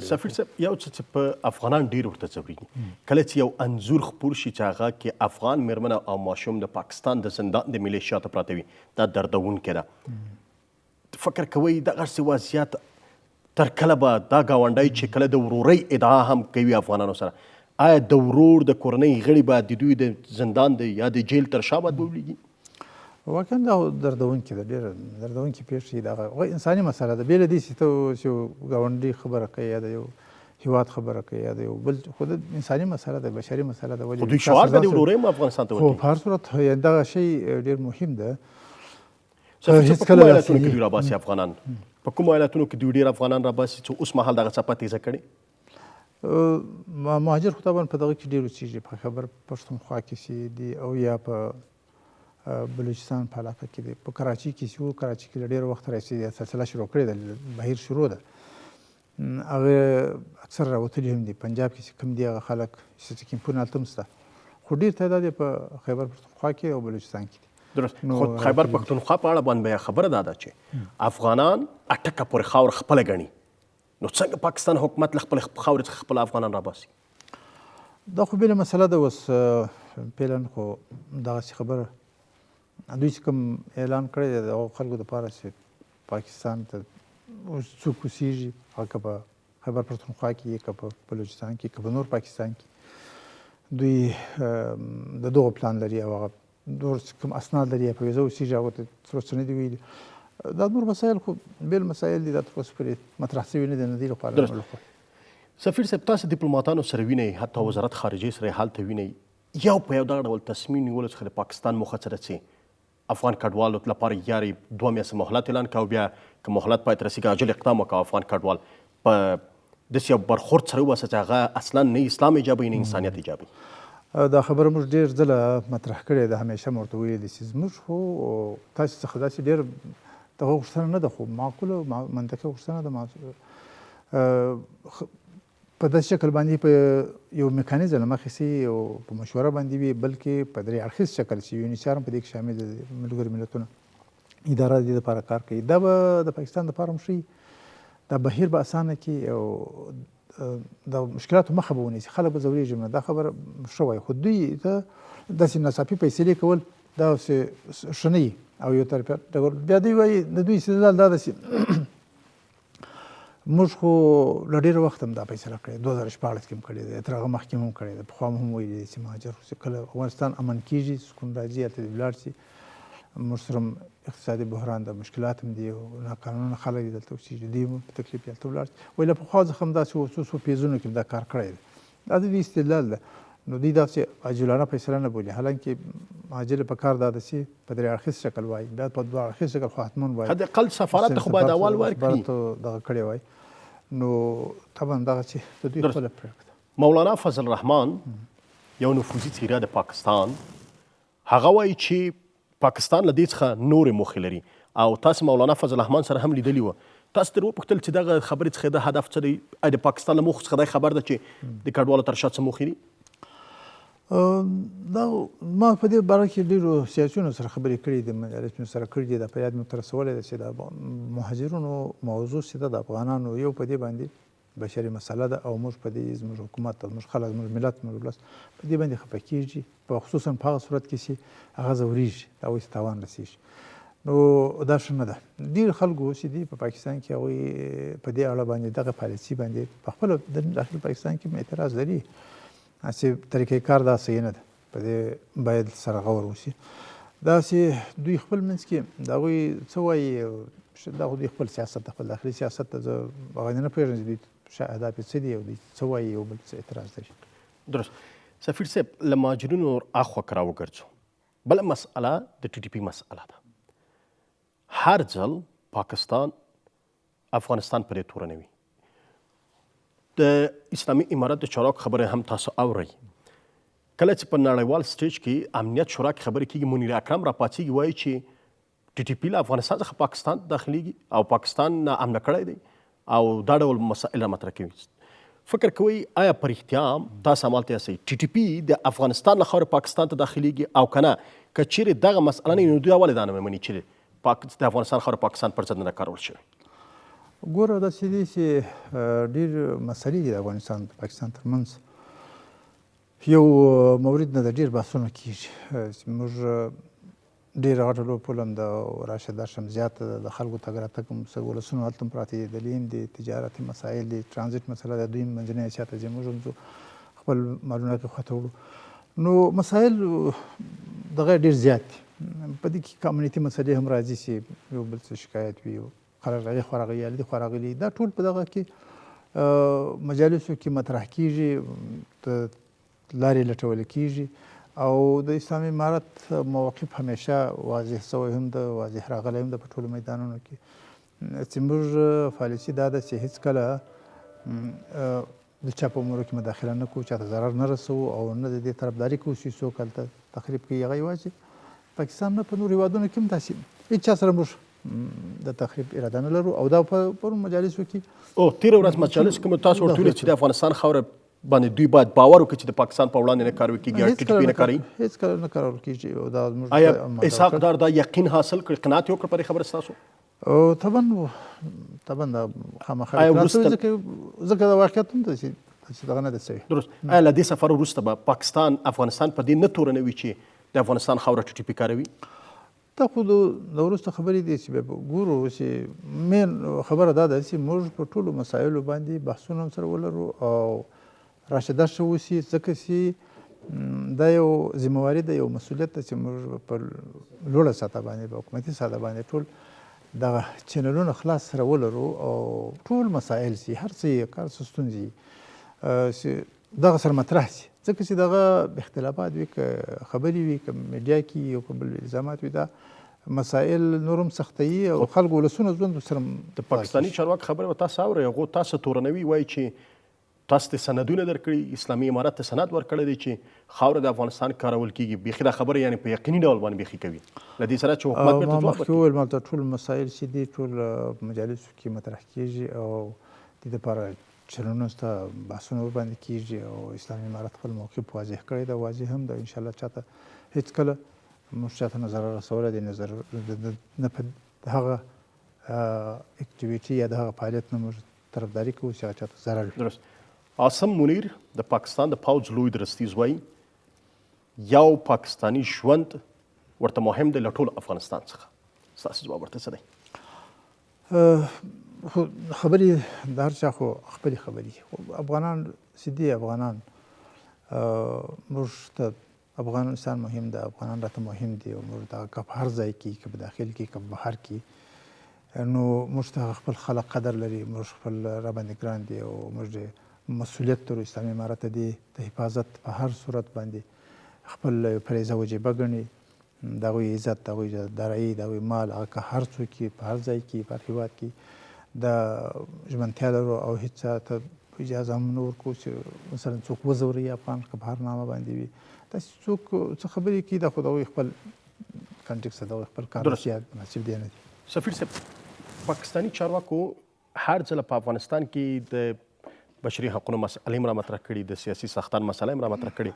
سفیر صاحب یو څه چې په افغانان ډېر ورته ځورېږي، کله چې یو انځور خپور شي چې هغه کې افغان مېرمنه او ماشوم د پاکستان د زندان د میلیشیا ته پراته وي، دا دردونکی ده. فکر کوئ دغسې وضعیت تر کله به دا ګاونډی چې کله د ورورۍ ادعا هم کوي افغانانو سره، آیا د ورور د کورنۍ غړي به د دوی د زندان د یا د جیل تر شا باید بولیږي؟ واقعا دا دردونکې ده، ډېره دردونکې پېښې دغه انساني مسله ده. بې له دې چې ته اوس یو ګاونډي خبره کوي یا د یو هېواد خبره کوي یا د یو بل، خو د انساني مسله ده، بشري مسله ده. خو دوی شعار به د ورورۍ هم افغانستان ته خو ورکوي. په هر صورت دغه شی ډېر مهم ده. سفیر صاحب په کومو ایالتونو کې دوی راباسي افغانان؟ په کومو ایالتونو کې دوی ډېر افغانان راباسي چې اوس مهال دغه څپه تیزه کړې؟ مهاجر خو طبعا په دغه کې ډېر اوسېږي، په خیبر پښتونخوا کې سي دي او یا په بلوچستان په علاقه کې دی، په کراچي کې سي. کراچي کې له ډېر وخت راهیسې سلسله شروع کړې ده، بهیر شروع ده. هغه اکثر راوتلي هم دي. پنجاب کې چې کوم دي هغه خلک چې کیمپونه هلته هم شته، خو ډېر تعداد یې په خیبر پښتونخوا کې او بلوچستان کې دي. درست. خو خیبر پښتونخوا په اړه باندې بیا خبره دا ده چې افغانان اټکه پورې خاوره خپله ګڼي، نو څنګه پاکستان حکومت له خپلې خاورې څخه خپل افغانان راباسي؟ دا خو بېله مسله ده. اوس فعلا خو دغسې خبره دوی چې کوم اعلان کړی دی د هغو خلکو دپاره چې پاکستان ته اوس څوک اوسېږي، هغه که په خیبر پښتونخوا کې که په بلوچستان کې که په نور پاکستان کې، دوی د دغو پلان لري او هغه نور کوم اسناد لري په ویزه اوسېږي، هغو ته تر اوسه نه دي ویلي. دا نور مسایل خو بیل مسایل دي، دا تر اوسه پورې مطرح شوي نه دي، نه دي لخوا. سفیر صاحب تاسو دیپلوماتانو سره وینئ، حتی وزارت خارجه سره یې هلته وینئ، یو په یو دغه ډول تصمیم نیولو څخه د پاکستان موخه څه ده چې افغان کډوالو لپاره یارې 2 میاشتې مهلت اعلان کړه او بیا که مهلت پای ته رسېږي عاجل اقدام وکړه افغان کډوال په داسې یو برخورد سره وباسه چې هغه اصلا نه اسلام ایجابوي نه انسانیت ایجابوي؟ دا خبره موږ ډېر ځله مطرح کړې ده، همیشه مو ورته ویلي دي چې زموږ خو تاسو څخه داسې ډېر دغه غوښتنه نه ده، خو معقوله منطقي غوښتنه ده. په داسې شکل باندې په یو میکانیزم له مخې سي او په مشوره باندې وي، بلکې په 3 اړخیز شکل چې یونیسیار هم په دې کې شامل دی، ملګرو ملتونو اداره د دې لپاره کار کوي. دا به د پاکستان دپاره هم ښیي، دا بهیر به اسانه کړي او د مشکلاتو مخه به ونیسي، خلک به ځورېږي نه. دا خبره ښه وایي، خو دوی ته داسې ناڅاپي فیصلې کول دا ښه نه وي او یو طرفه ډول. بیا دوی وایي د دوی استدلال دا ده چې موږ خو له ډېره وخت هم دا فیصله کړې، 2014 کې هم کړې ده، تر هغه مخکې هم کړې ده، پخوا هم ویلي دي چې مهاجر چې کله افغانستان امن کېږي، سکون راځي، هلته دې ولاړ شي. موږ سره هم اقتصادي بحران ده، مشکلات هم دي او ناقانونه خلک دي دلته اوسېږي، دوی هم په تکلیف هلته ولاړ شي. وایي له پخوا څخه هم داسې څو پیزونو کې دا کار کړی دی. دا د دوی استدلال ده. نو دوی داسې عاجلانه فیصله نه بولي، حالانکې عاجل په کار دا ده چې په 3 اړخیز شکل وایي، بیا په 2 اړخیز شکل خو حتما وایي. حداقل سفارت ته خو باید اول ورکړي. دغه کړی وایي. نو طبعا دغه چې د دوی خپله پرېکړه. مولانا فضل الرحمن یو نفوذي څیره د پاکستان، هغه وایي چې پاکستان له دې څخه نورې موخې لري او تاسو مولانا فضل الرحمن سره هم لیدلي وه. تاسو ترې وپوښتل چې دغه خبرې څخه د هدف څه دی؟ د پاکستان له موخو څخه دا خبر ده چې د کډوالو تر شا څه موخې دي؟ دا ما په دې باره کې ډېرو سیاسیونو سره خبرې کړې دي، رسمیو سره کړې دي. دا په یاد مې ورته رسولی ده چې د مهاجرونو موضوع چې ده د افغانانو یو په دې باندې بشري مسله ده او موږ په دې زموږ حکومت او زموږ خلک زموږ ملت زموږ ولس په دې باندې خفه کېږي، په خصوصا په هغه صورت کې چې هغه ځورېږي، د هغوی څه تاوان رسېږي. نو دا ښه نه ده. ډېر خلکو چې دي په پاکستان کې هغوی په دې اړه باندې دغه پالیسي باندې په خپله د داخل پاکستان کې هم اعتراض لري چې طریقې کار دا صحیح نه ده، په دې باید سره غور وشي. داسې دوی خپل منځ کې د هغوی څه وایي، دا خو دوی خپل سیاست ده، خپل داخلي سیاست ته زه هغه نه پوهېږم چې دوی اهداف یې څه دي او دوی څه وایي، یو بل څه اعتراض لري. درست. سفیر صاحب له مهاجرینو اخوا که راوګرځو، بله مسئله د ټي ټي پي مسئله ده. هر ځل پاکستان افغانستان پرې تورنوي. د اسلامي امارت د چارواکو خبرې هم تاسو اورئ. کله چې په نړیوال سټیج کې امنیت شورا کې خبرې کېږي، منیر اکرم راپاڅېږي وایي چې ټي ټي پي له افغانستان څخه پاکستان داخلېږي او پاکستان ناامنه کړی دی او دا ډول مسائل مطرح کوي. فکر کوئ آیا په رښتیا تاسو همالته یاستئ ټي ټي پي د افغانستان له خاورې پاکستان ته داخلېږي او که نه، که چیرې دغه مسئله نه وي نو دوی ولې دا نه مني چې د افغانستان خاوره پاکستان پر ضد نه کارول شوې؟ ګوره داسې دي چې ډېر مسلې دي د افغانستان د پاکستان ترمنځ. یو مورد نه د ډېر بحثونه کېږي چې موږ ډېره غټه لوپول هم د راشد درشم زیاته ده، د خلکو تګ راتګ هم څه ولسونه هلته هم پراته دي، د لیم دي، تجارتي مسایل دي، ټرانزیټ مسله ده، دوی منځنۍ اسیا ته ځي، موږ هم ځو خپل مالونه کې خوته وړو. نو مسایل دغه ډېر زیات دي. په دې کې کمیونټي مسلې هم راځي چې یو بل څه شکایت وي، خلک راغلي خوا راغلي، دې خوا راغلي، دا ټول په دغه کې مجالسو کې مطرح کېږي، د لارې لټول کېږي او د اسلامي امارت موقف همیشه واضح سوی هم ده، واضح راغلی هم ده په ټولو میدانونو کې چې موږ پالیسي دا ده چې هېڅکله د چا په امورو کې مداخله نه کوو، چاته ضرر نه رسوو او نه د دې طرفداري کوو چې څوک هلته تخریب کوي. هغه یوازې پاکستان نه، په نورو هېوادونو کې هم داسې هېڅ چا سره موږ د تخریب اراده نه لرو او دا په پرون مجالسو کې تېره ورځ مجالس کوم تاسو ورته ویلي چې د افغانستان خاوره باندې دوی باید باور وکړي چې د پاکستان په وړاندې نه کاروي کېږي، ټي ټي پي نه کاروي، هېڅکله نه کارول کېږي او دا زموږ آیا اسحاق ډار دا یقین حاصل کړ، قناعت یې وکړ په دې خبره ستاسو؟ طبعا دا خامخا ځکه دا واقعیت هم ده چې دغه نه ده سوی. درست. آیا له دې سفر وروسته به پاکستان افغانستان په دې نه تورنوي چې د افغانستان خاوره ټي ټي پي کاروي؟ دا خو د وروسته خبرې دي چې ګورو چې مین خبره دا ده چې موږ په ټولو مسایلو باندې بحثونه هم سره ولرو او راشد درشه وسي، ځکه چې دا یو ذمهواري ده، یو مسؤلیت ده چې موږ په لوړه سطح باندې په حکومتي سطح باندې ټول دغه چینلونه خلاص سره ولرو او ټول مسایل سي، هر څه یې کار څه ستونزې چې دغه سره مطرح سي، ځکه چې دغه اختلافات وي، که خبرې وي، که میډیا کې یو که بل الزامات وي، دا مسایل نور هم سختوي او خلکو ولسونه ژوند سره. د پاکستاني چارواکو خبره به تاسو اورئ، هغو تاسو تورنوي، وایي چې تاسو ته سندونه درکړي، اسلامي امارت ته سند ورکړی دی چې خاوره د افغانستان کارول کېږي. بیخي دا خبره یعنې په یقیني ډول باندې بیخي کوي له دې سره چې حکومت بېرته ځواب ورکوي. مخکې وویل ما ته ټول مسایل چې دي ټول مجالسو کې مطرح کېږي او دې دپاره چینلونو ته بحثونه ورباندې کېږي او اسلامي امارت خپل موقف واضح کړی ده، واضح هم ده. انشاءالله چاته هېڅکله موږ چاته نه ضرر رسولی دی، نه په هغه اکټیویټي یا د هغه فعالیت نه موږ طرفداري کوو چې هغه چاته ضرر وي. درست. عاصم منیر د پاکستان د پوځ لوی درستیز وایي یو پاکستاني ژوند ورته مهم دی له ټول افغانستان څخه. ستاسو ځواب ورته څه دی؟ خبرې د هر چا خو خپلې خبرې، افغانان سیدي افغانان، موږ ته افغانستان مهم ده، افغانان راته مهم دي او موږ دغه که په هر ځای کې، که په داخل کې، که په بهر کې، نو موږ ته خپل خلک قدر لري، موږ خپل راباندې ګران دي او موږ مسؤلیت لرو اسلامي امارت ته د حفاظت په هر صورت باندې خپل فریضه وجیبه ګڼي، د هغوی عزت، د هغوی دارایي، د هغوی مال، هغه که هر څوک یې په هر ځای کې، په هر هېواد کې د ژمنتیا لرو او هېڅ چا ته اجازه هم نه ورکوو چې مثلا څوک وځوروي افغان، که په هر نامه باندې وي، داسې څوک څه خبرې کوي، دا خو د هغوی خپل کنټکس ده، د هغوی خپل کار مناسب دی نه دي. سفیر صاحب، پاکستاني چارواکو هر ځله په افغانستان کې د بشري حقونو مسله هم را مطرح کړي، د سیاسي ساختان مسله هم را مطرح کړي.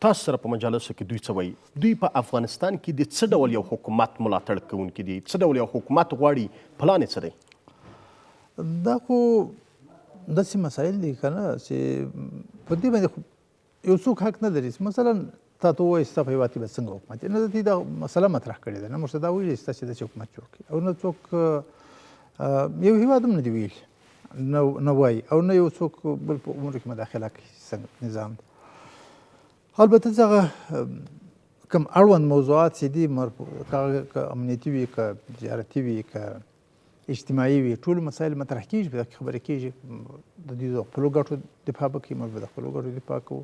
تاسو سره په مجالسو کې دوی څه وایي؟ دوی په افغانستان کې د څه ډول یو حکومت ملاتړ کوونکي دي؟ څه ډول یو حکومت غواړي؟ پلان یې څه دی؟ دا خو داسې مسایل دي که نه چې په دې باندې یو څوک حق نه لري. مثلا تا ته ووایي ستا په هېواد کې به څنګه حکومت وي، نه ده دوی دا مسله مطرح کړې ده، نه موږ ته دا ویلي چې تاسې داسې حکومت جوړ کړي، او نه څوک یو هېواد هم نه دي ویلي، نه وایي، او نه یو څوک بل په امورو کې مداخله کوي څنګه نظام ده. البته هغه کوم اړوند موضوعات چې دي، که امنیتي وي، که تجارتي وي، که اجتماعي وي، ټول مسایل مطرح کېږي، په دغه کې خبرې کېږي. د دوی د خپلو ګټو دفاع به کوي، موږ به د خپلو ګټو دفاع کوو،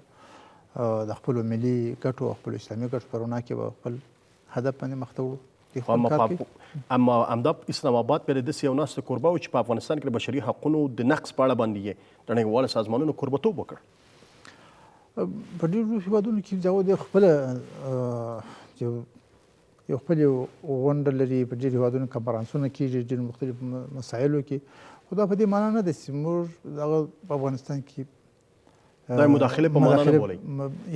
د خپلو ملي ګټو او خپلو اسلامي ګټو په رڼا کې به خپل هدف باندې مخ ته وړو. اما همدا اسلام آباد بیا د داسې یو ناسته کوربه و چې په افغانستان کې د بشري حقونو د نقض په اړه باندې یې د نړیوالو سازمانونو کوربتوب وکړ. په ډېرو هېوادونو کې دا د خپله یو خپل غونډه لري، په ډېرو هېوادونو کنفرانسونه کېږي ډېرو مختلفو مسایلو کې، خو دا په دې معنا نه ده چې موږ دغه په افغانستان کې دا مداخله په معنا نه بولئ.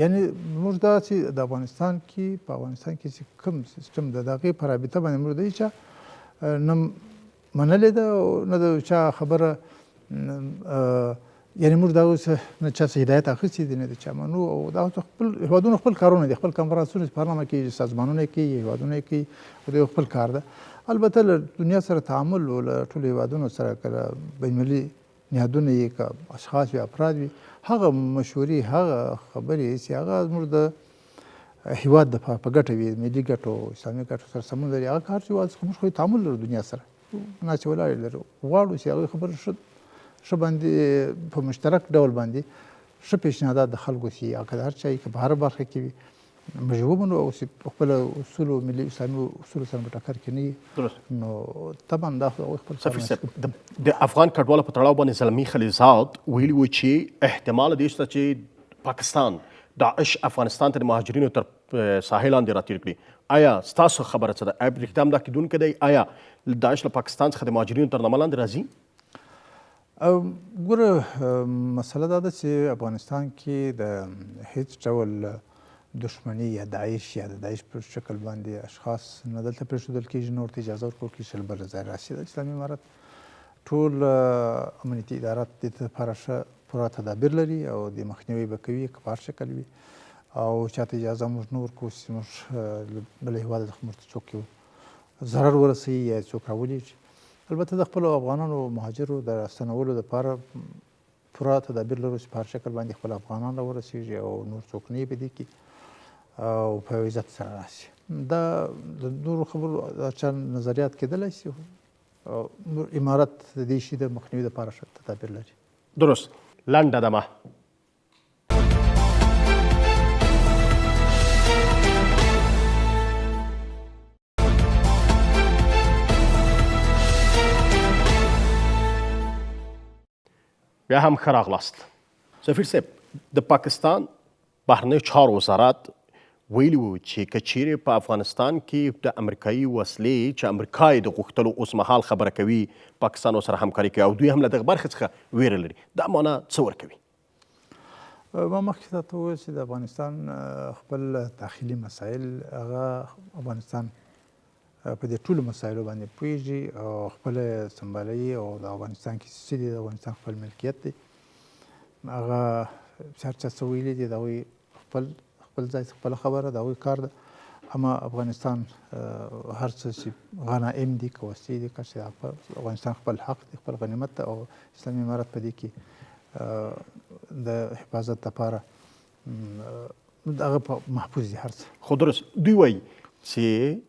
یعنی موږ دا چې د افغانستان کې، په افغانستان کې چې کوم سیستم د هغې په رابطه باندې موږ د هېچا نه منلې ده او نه د چا خبره یعنې موږ دا اوس نه چا څه هدایت اخیستی دی نه د چا منو او دا خپل هېوادونه خپل کارونه دي خپل کنفرانسونه چې پارلمان کېږي سازمانونه یې کوي هېوادونه یې کوي او د خپل کار ده البته له دنیا سره تعامل او له ټولو هېوادونو سره کله بینالمللي نهادونه یې که اشخاص وي افراد وي هغه مشورې هغه خبرې چې هغه زموږ د هېواد دپاره په ګټه وي ملي ګټو اسلامي ګټو سره سمون لري هغه کار چې هېواد څخه موږ خو تعامل لرو دنیا سره ناستې ولاړې لرو غواړو چې هغوی خبرې ښه باندې په مشترک ډول باندې ښه پیشنهادات د خلکو شي او که د هر چا که په هره برخه کې وي موږ ومنو او چې په خپله اصولو ملي اسلامي اصولو سره په ټکر کې نه وي نو طبعا دا خو هغوی خپل سفیر صاحب د افغان کډوالو په تړاو باندې زلمي خلیلزاد ویلي و چې احتمال دی شته چې پاکستان داعش افغانستان ته د مهاجرینو تر ساحې لاندې راتېر کړي آیا ستاسو خبره څه ده آیا رښتیا هم دا کیدونکی دی آیا داعش له پاکستان څخه د مهاجرینو تر نامه لاندې راځي ګوره مسله دا ده چې افغانستان کې د هیڅ ډول دشمني یا داعش یا د داعش په شکل باندې اشخاص نه دلته پرېښودل کېږي نه ورته اجازه ورکول کېږي چې له بله ځایه راشي د اسلامي امارت ټول امنیتي ادارات د دې لپاره ښه پوره تدابیر لري او د مخنیوي به کوي که په هر شکل وي او چاته اجازه موږ نه ورکوو چې موږ له بله هېواده څخه موږ ته څوک ضرر ورسوي یا څوک راولېږي البته د خپلو افغانانو مهاجرو د راستنولو دپاره پوره تدابیر لرو چې په هر شکل باندې خپل افغانان راورسېږي او نور څوک نه یې په دې کې او په عزت سره راشي دا د نورو خبرو د چا نظریات کېدلی شي امارت د دې شي د مخنیوي دپاره ښه تدابیر لري درست لنډه دمه بیا هم ښه راغلاست سفیر صاحب د پاکستان بهرنیو چارو وزارت ویلي وو چې که چیرې په افغانستان کې د امریکایي وسلې چې امریکا یې د غوښتلو اوسمهال خبره کوي پاکستان ورسره همکاري کوي او دوی هم له دغه برخې څخه ویره لري دا معنا څه ورکوي ما مخکې تاته وویل چې د افغانستان خپل داخلي مسایل هغه افغانستان په دې ټولو مسایلو باندې پوهېږي او خپله یې سمبالوي او د افغانستان کې څه دي د افغانستان خپل ملکیت دی هغه چې هر چا څه ویلي دي د هغوی خپل ځای خپله خبره د هغوی کار ده اما افغانستان هر څه چې غنایم دي که وسلې دي که چې افغانستان خپل حق دی خپل غنیمت ده او اسلامي امارت په دې کې د حفاظت دپاره هغه محفوظ دي هر څه خو درست دوی وایي چې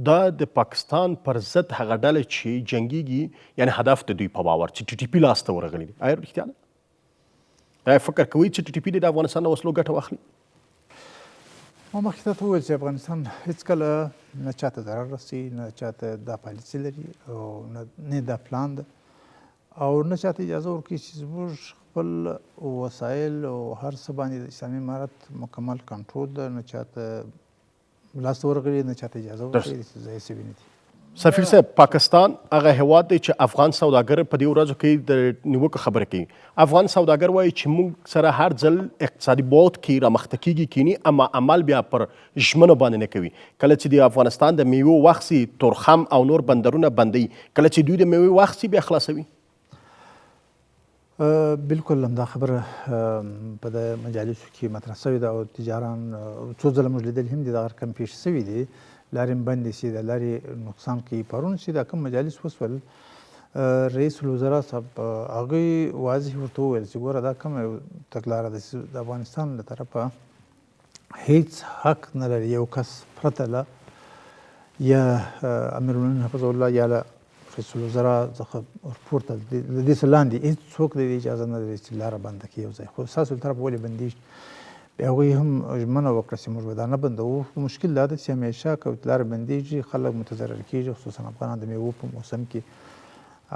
دا د پاکستان پر ضد هغه ډله چې جنګیږي یعنې هدف د دوی په باور چې ټي ټي پي لاسته ورغلي دي آیا رښتیا ده آیا فکر کوئ چې ټي ټي پي د افغانستان د وسلو ګټه واخلي ما مخکې تاته وویل چې افغانستان هېڅکله نه چاته ضرر رسوي نه چاته دا پالیسي لري او نه دا پلان ده او نه چاته اجازه ورکوي چې زموږ خپل وسایل او هر څه باندې د اسلامي امارت مکمل کنټرول ده نه چاته لاسته ورغلي نه چاته اجازه ورکوي چې ځای سوي نه دي سفیر صاحب پاکستان هغه هیواد دی چې افغان سوداګر په دې ورځو کې د نیوکو خبره کوي افغان سوداګر وایي چې موږ سره هر ځل اقتصادي بعد کې رامخته کیږي کینی اما عمل بیا پر ژمنو باندې نه کوي کله چې د افغانستان د میوو وخت سي تورخم او نور بندرونه بندوي کله چې دوی د میوې وخت سي بیا خلاصوي بالکل همدا خبره په د مجالسو کې مطرح شوې ده او تجاران څو ځله موږ لیدلي هم دي دغه رقم پیښ شوي دي لارې بندې شي د لارې نقصان کوي پرون چې دا کوم مجالس وسول رئیس الوزرا صاحب هغوی واضح ورته وویل چې ګوره دا کومه تګلاره ده چې د افغانستان له طرفه هیڅ حق نه لري یو کس پرته له یا امیرالمؤمنین حفظه الله یا له رئیس الوزرا څخه ورپورته له دې څه لاندې هېڅوک د دې اجازه نه لري چې لاره بنده کړي یو ځای خو ستاسو له طرفه ولې بندېږي بیا هغوی هم ژمنه وکړه چې موږ به دا نه بندوو مشکل دا ده چې همیشه که لاره بندېږي خلک متضرر کېږي خصوصا افغانان د میوو په موسم کې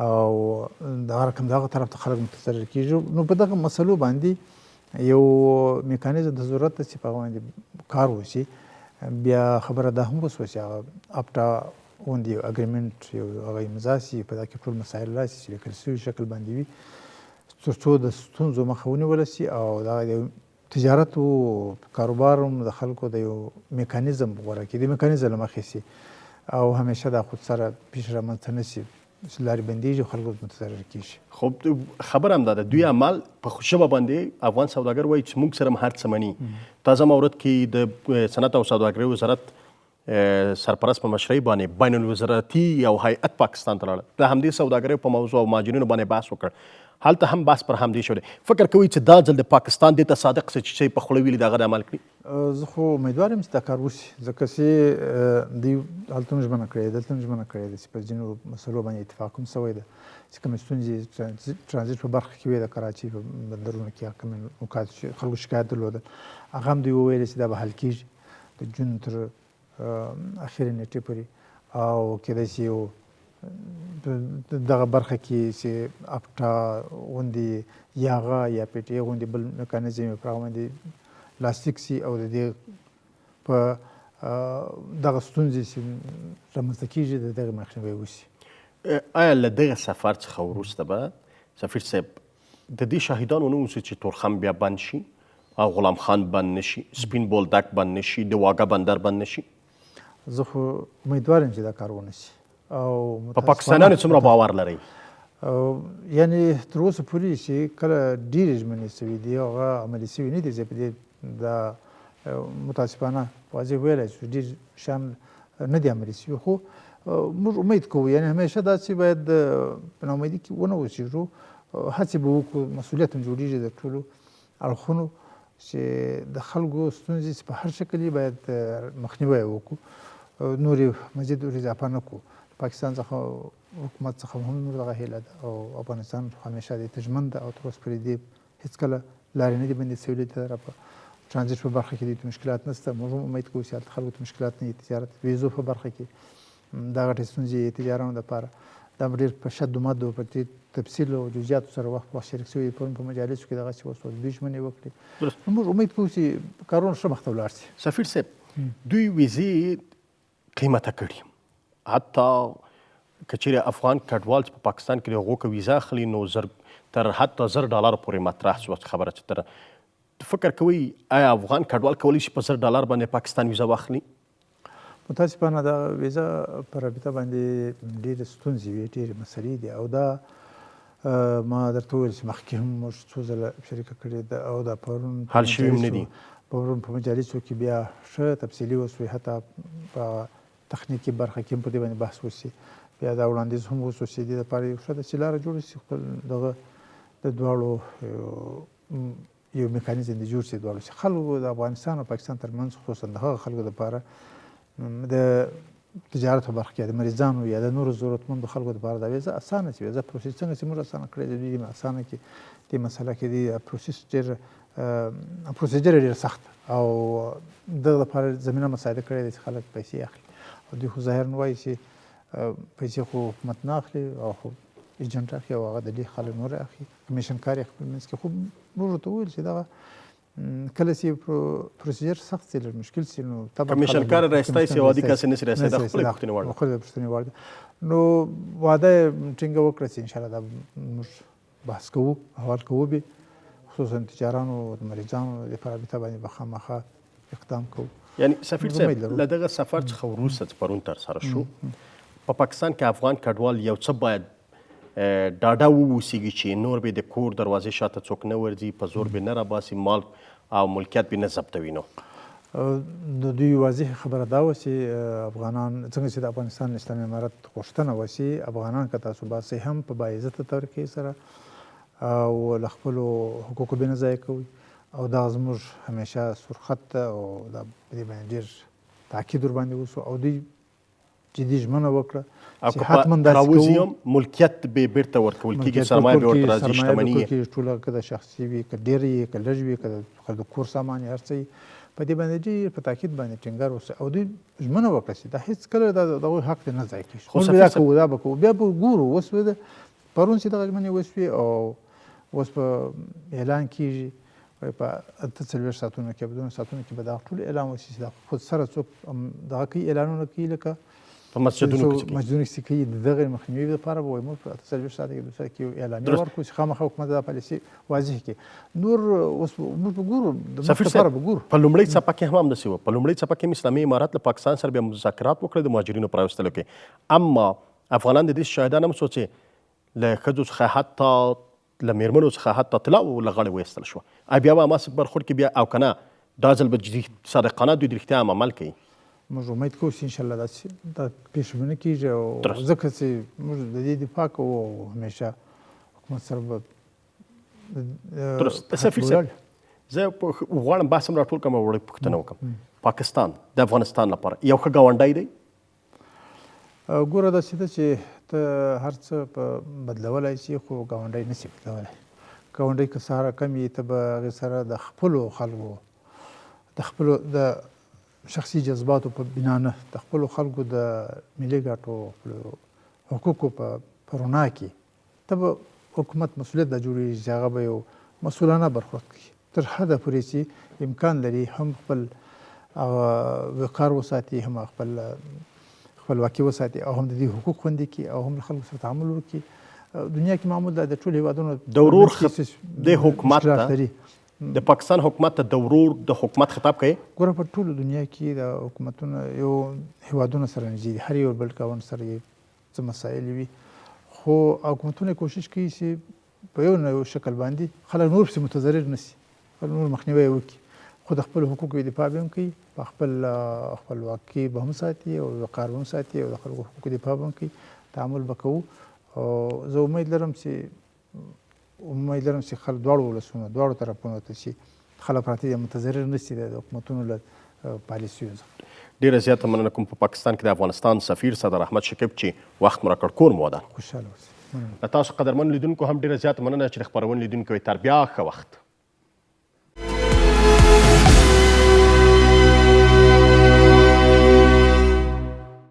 او دغه رقم دغه طرف ته خلک متضرر کېږي نو په دغه مسلو باندې یو میکانیزم د ضرورت ده چې په هغه باندې کار وشي بیا خبره دا هم وسوه چې هغه اپټا غوندې یو اګریمنټ یو هغه امضا سي په دا کې ټول مسایل راسي چې لیکل سوي شکل باندې وي تر څو د ستونزو مخه ونیوله سي او دغه تجارت او کاروبار هم د خلکو د یو میکانیزم غوره کړي د میکانیزم له مخې سي او همیشه دا خود سره پیش رامنځته نه سي لارې بندېږي او خلکو متضرر کېږي. خب خبر هم ده دوی عمل په ژبه باندې افغان سوداګر وایي چې موږ سره هم هر څه مني. تازه مورد کې د صنعت او سوداګرۍ وزارت سرپرست په مشرۍ باندې بین الوزارتي یو هیئت پاکستان ته لاړه، د همدې سوداګرۍ په موضوع او مهاجرینو باندې بحث وکړ. هلته هم بحث پر همدې شو دی. فکر کوئ چې دا ځل د پاکستان دې ته صادق څه چې په خوله ویلي د هغه د عمل کړي؟ زه خو امیدوار یم چې دا کار وشي، ځکه چې دوی هلته هم ژمنه کړې ده، دلته هم ژمنه کړې ده چې په ځینو مسلو باندې اتفاق هم شوی ده چې کومې ستونزې ټرانزیټ په برخه کې وې د کراچۍ په بندرونو کې کومې نکات چې خلکو شکایت درلوده هغه هم دوی وویل چې دا به حل کېږي د جون تر اخرې نیټې پورې، او کېدای شي یو دغه برخه کې چې اپټا غوندې یا هغه یا پی ټي اې غوندې بل میکانیزم یې په هغه باندې لاسلیک شي او د دې په دغه ستونزې چې رامنځته کېږي د دغې مخنیوی وشي. آیا له دغه سفر څخه وروسته به سفیر صاحب د دې شاهدان ونه اوسئ چې تورخم بیا بند شي او غلام خان بند نشي، سپین بولدک بند نشي، د واګه بندر بند نشي؟ زه خو امیدوار یم چې دا کار ونه شي. او په پاکستانیانو څومره باور لرئ؟ یعنې تر اوسه پورې چې کله ډېرې ژمنې شوي دي هغه عملي شوي نه دي. زه په دې دا متاسفانه واضح ویلی چې ډېر شیان نه دي عملي شوي، خو موږ امید کوو یعنې همیشه داسې باید په ناامیدي کې ونه اوسېږو، هڅې به وکړو، مسؤلیت هم جوړېږي د ټولو اړخونو چې د خلکو ستونزې چې په هر شکل یې باید مخنیوی وکړو، نورې مزید اضافه نه کړو. پاکستان څخه حکومت څخه هم موږ دغه هیله ده او افغانستان همیشه دې ته ژمن ده او تر اوسه پورې دې هېڅکله لارې نه دي بندې شوي دي په ټرانزیټ په برخه کې دې ته مشکلات نشته. موږ هم امید کوو چې هلته خلکو ته مشکلات نه وي. تجارت ویزو په برخه کې دا غټې ستونزې تجارانو دپاره دا ډېر په شد و مد په دې تفصیل او جزئیاتو سره وخت په شریک شوي پرون په مجالسو کې دغسې وشول، دوی ژمنې وکړې. موږ امید کوو چې کارونه ښه مخته ولاړ شي. سفیر صاحب دوی ویزې قیمته کړي، حتی که چیرې افغان کډوال په پاکستان کې د هغو که ویزه اخلي نو تر حتی $1000 پورې مطرح شوه خبره چې تر فکر کوئ آیا افغان کډوال کولی شي په $1000 باندې پاکستان ویزه واخلي؟ متاسفانه دا ویزه په رابطه باندې ډېرې ستونزې وي، ډېرې مسلې دي او دا ما درته وویل چې مخکې هم موږ څو ځله شریکه کړې ده او دا پرون حل شوي هم نه دي. پرون په مجالسو کې بیا ښه تفصیلي وسوي، حتی په تخنیکي برخه کې هم په دې باندې بحث وشي، بیا دا وړاندیز هم وشو چې دې دپاره یو ښه ده چې لاره جوړه شي، خپل دغه د دواړو یو میکانیزم دې جوړ شي دواړو چې خلکو د افغانستان او پاکستان ترمنځ خصوصا د هغه خلکو دپاره د تجارت په برخه کې د مریضانو یا د نورو ضرورتمندو خلکو دپاره دا ویزه اسانه شي. ویزه پروسس څنګه چې موږ اسانه کړی د دوی اسانه کې دې مسله کې دې پروسیجر ډېر سخت او دغه لپاره زمینه مساعده کړې ده چې خلک پیسې اخلي او دوی خو ظاهرا وایي چې پیسې خو حکومت نه اخلي او خو ایجنټ اخلي او هغه د دې خلک نور اخلي، کمیشن کار یې خپل منځ کې. خو موږ ورته وویل چې دغه کله چې پروسیجر سخت شي لږ مشکل شي نو کمیشن کار راستی شي عادي کس نه شي راستی د خپل پوښتنې وړ خپل پوښتنې وړ نو واده ټینګه وکړه چې ان شاء الله دا موږ بحث کوو، احوال کوو به خصوصا تجارانو د مریضانو لپاره به باندې بخامخه اقدام کوو. یعنی سفیر صاحب له دغه سفر څخه وروسته پرون تر سره شو په پاکستان کې افغان کډوال یو څه باید ډاډه واوسیږي چې نور به د کور دروازې شاته څوک نه ورځي، په زور به نه راباسي، مال او ملکیت به نه ضبطوي. نو د دوی واضح خبره دا وه چې افغانان څنګه چې د افغانستان اسلامي امارت غوښتنه وه چې افغانان که تاسو باسئ هم په باعزته طریقې سره او له خپلو حقوقو بې نه ضایع کوئ او دغه زموږ همیشه سرخط ده او دا په دې باندې ډېر تاکید ورباندې وشو او دوی جدي ژمنه وکړه چې حتما داسې کوو ملکیت به بیرته ورکول کېږي، سرمایه به ورته راځي، شتمني یې ټوله که د شخصي وي که ډېر وي که لږ وي که د کور سامان یې هر څه وي په دې باندې ډېر په تاکید باندې ټینګار وشو او دوی ژمنه وکړه چې دا هېڅکله د هغوی حق دی نه ضایع کېږي. موږ به دا کوو دا به کوو بیا به ګورو. اوس پرون چې دغه ژمنې وشوې او اوس په اعلان کېږي په 48 ساعتونو کې بدون ساعتونو کې به دغه ټول اعلان وشي چې دا خود سره څوک دغه کوي اعلانونه کوي لکه په مسجدونو کې کوي د دغه مخنیوي لپاره به وایي موږ په 48 ساعت کې دوسره کې اعلانیه ورکړو چې خامخا حکومت دا پالیسي واضح کړي. نور اوس موږ به ګورو د مخ لپاره به ګورو. په لومړۍ څپه کې هم همداسې وه. په لومړۍ څپه کې اسلامي امارت له پاکستان سره بیا مذاکرات وکړل د مهاجرینو په راوستلو کې، اما افغانان د دې شاهدان هم څو چې له ښځو څخه حتی له میرمنو څخه حتی طلاو له غاړې ویستل شوه. بیا به هماسې برخورد کې بیا او که نه دا ځل به صادقانه دوی د رښتیا هم عمل کوي. موږ امید کوو چې انشاءالله دا پیښ نه کېږي او ځکه چې موږ د دې دفاع کوو او همیشه حکومت سره به درست. سفیر صاحب زه غواړم بحث هم راټول کړم او وړه پوښتنه وکړم. پاکستان د افغانستان لپاره یو ښه ګاونډی دی؟ ګوره داسې ده چې ته هر څه په بدلولی شي خو ګاونډی نه شي بدلولی. ګاونډی که څه هغه کم وي ته به هغې سره د خپلو خلکو د خپلو د شخصي جذباتو په بنا نه د خپلو خلکو د ملي ګټو خپلو حقوقو په رڼا کې ته به حکومت مسؤلیت دا جوړېږي چې هغه به یو مسؤلانه برخورد کوي تر حده پورې چې امکان لري هم خپل وقار وساتي هم خپل خپلواکي وساتي او هم د دې حقوق خوندي کړي او هم له خلکو سره تعامل وکړي. دنیا کې معمول ده د ټولو هېوادونو د ورور د حکومت ته د پاکستان حکومت ته د ورور د حکومت خطاب کوي؟ ګوره په ټولو دنیا کې د حکومتونو یو هېوادونه سره نږدې دي، هر یو بل ګاونډ سره یې څه مسایل وي، خو حکومتونه کوشش کوي چې په یو نه یو شکل باندې خلک نور پسې متضرر نه شي، خپل نور مخنیوی وکړي، خو د خپلو حقوقو دفاع به هم کوي، په خپل خپلواکي به هم ساتي او وقار به هم ساتي او د خلکو حقوقو دفاع به هم کوي. تعامل به کوو او زه امید لرم چې خلک دواړو ولسونو دواړو طرفونو ته چې خلک پراته دي متضرر نه شي د حکومتونو له پالیسیو څخه. ډېره زیاته مننه کوم. په پاکستان کې د افغانستان سفیر صدر احمد شکیب چې وخت مو راکړ کور مو ودان. خوشحاله اوسئ. له تاسو قدرمن لیدونکو هم ډېره زیاته مننه چې د خپرونې لیدونکو تر بیا ښه وخت.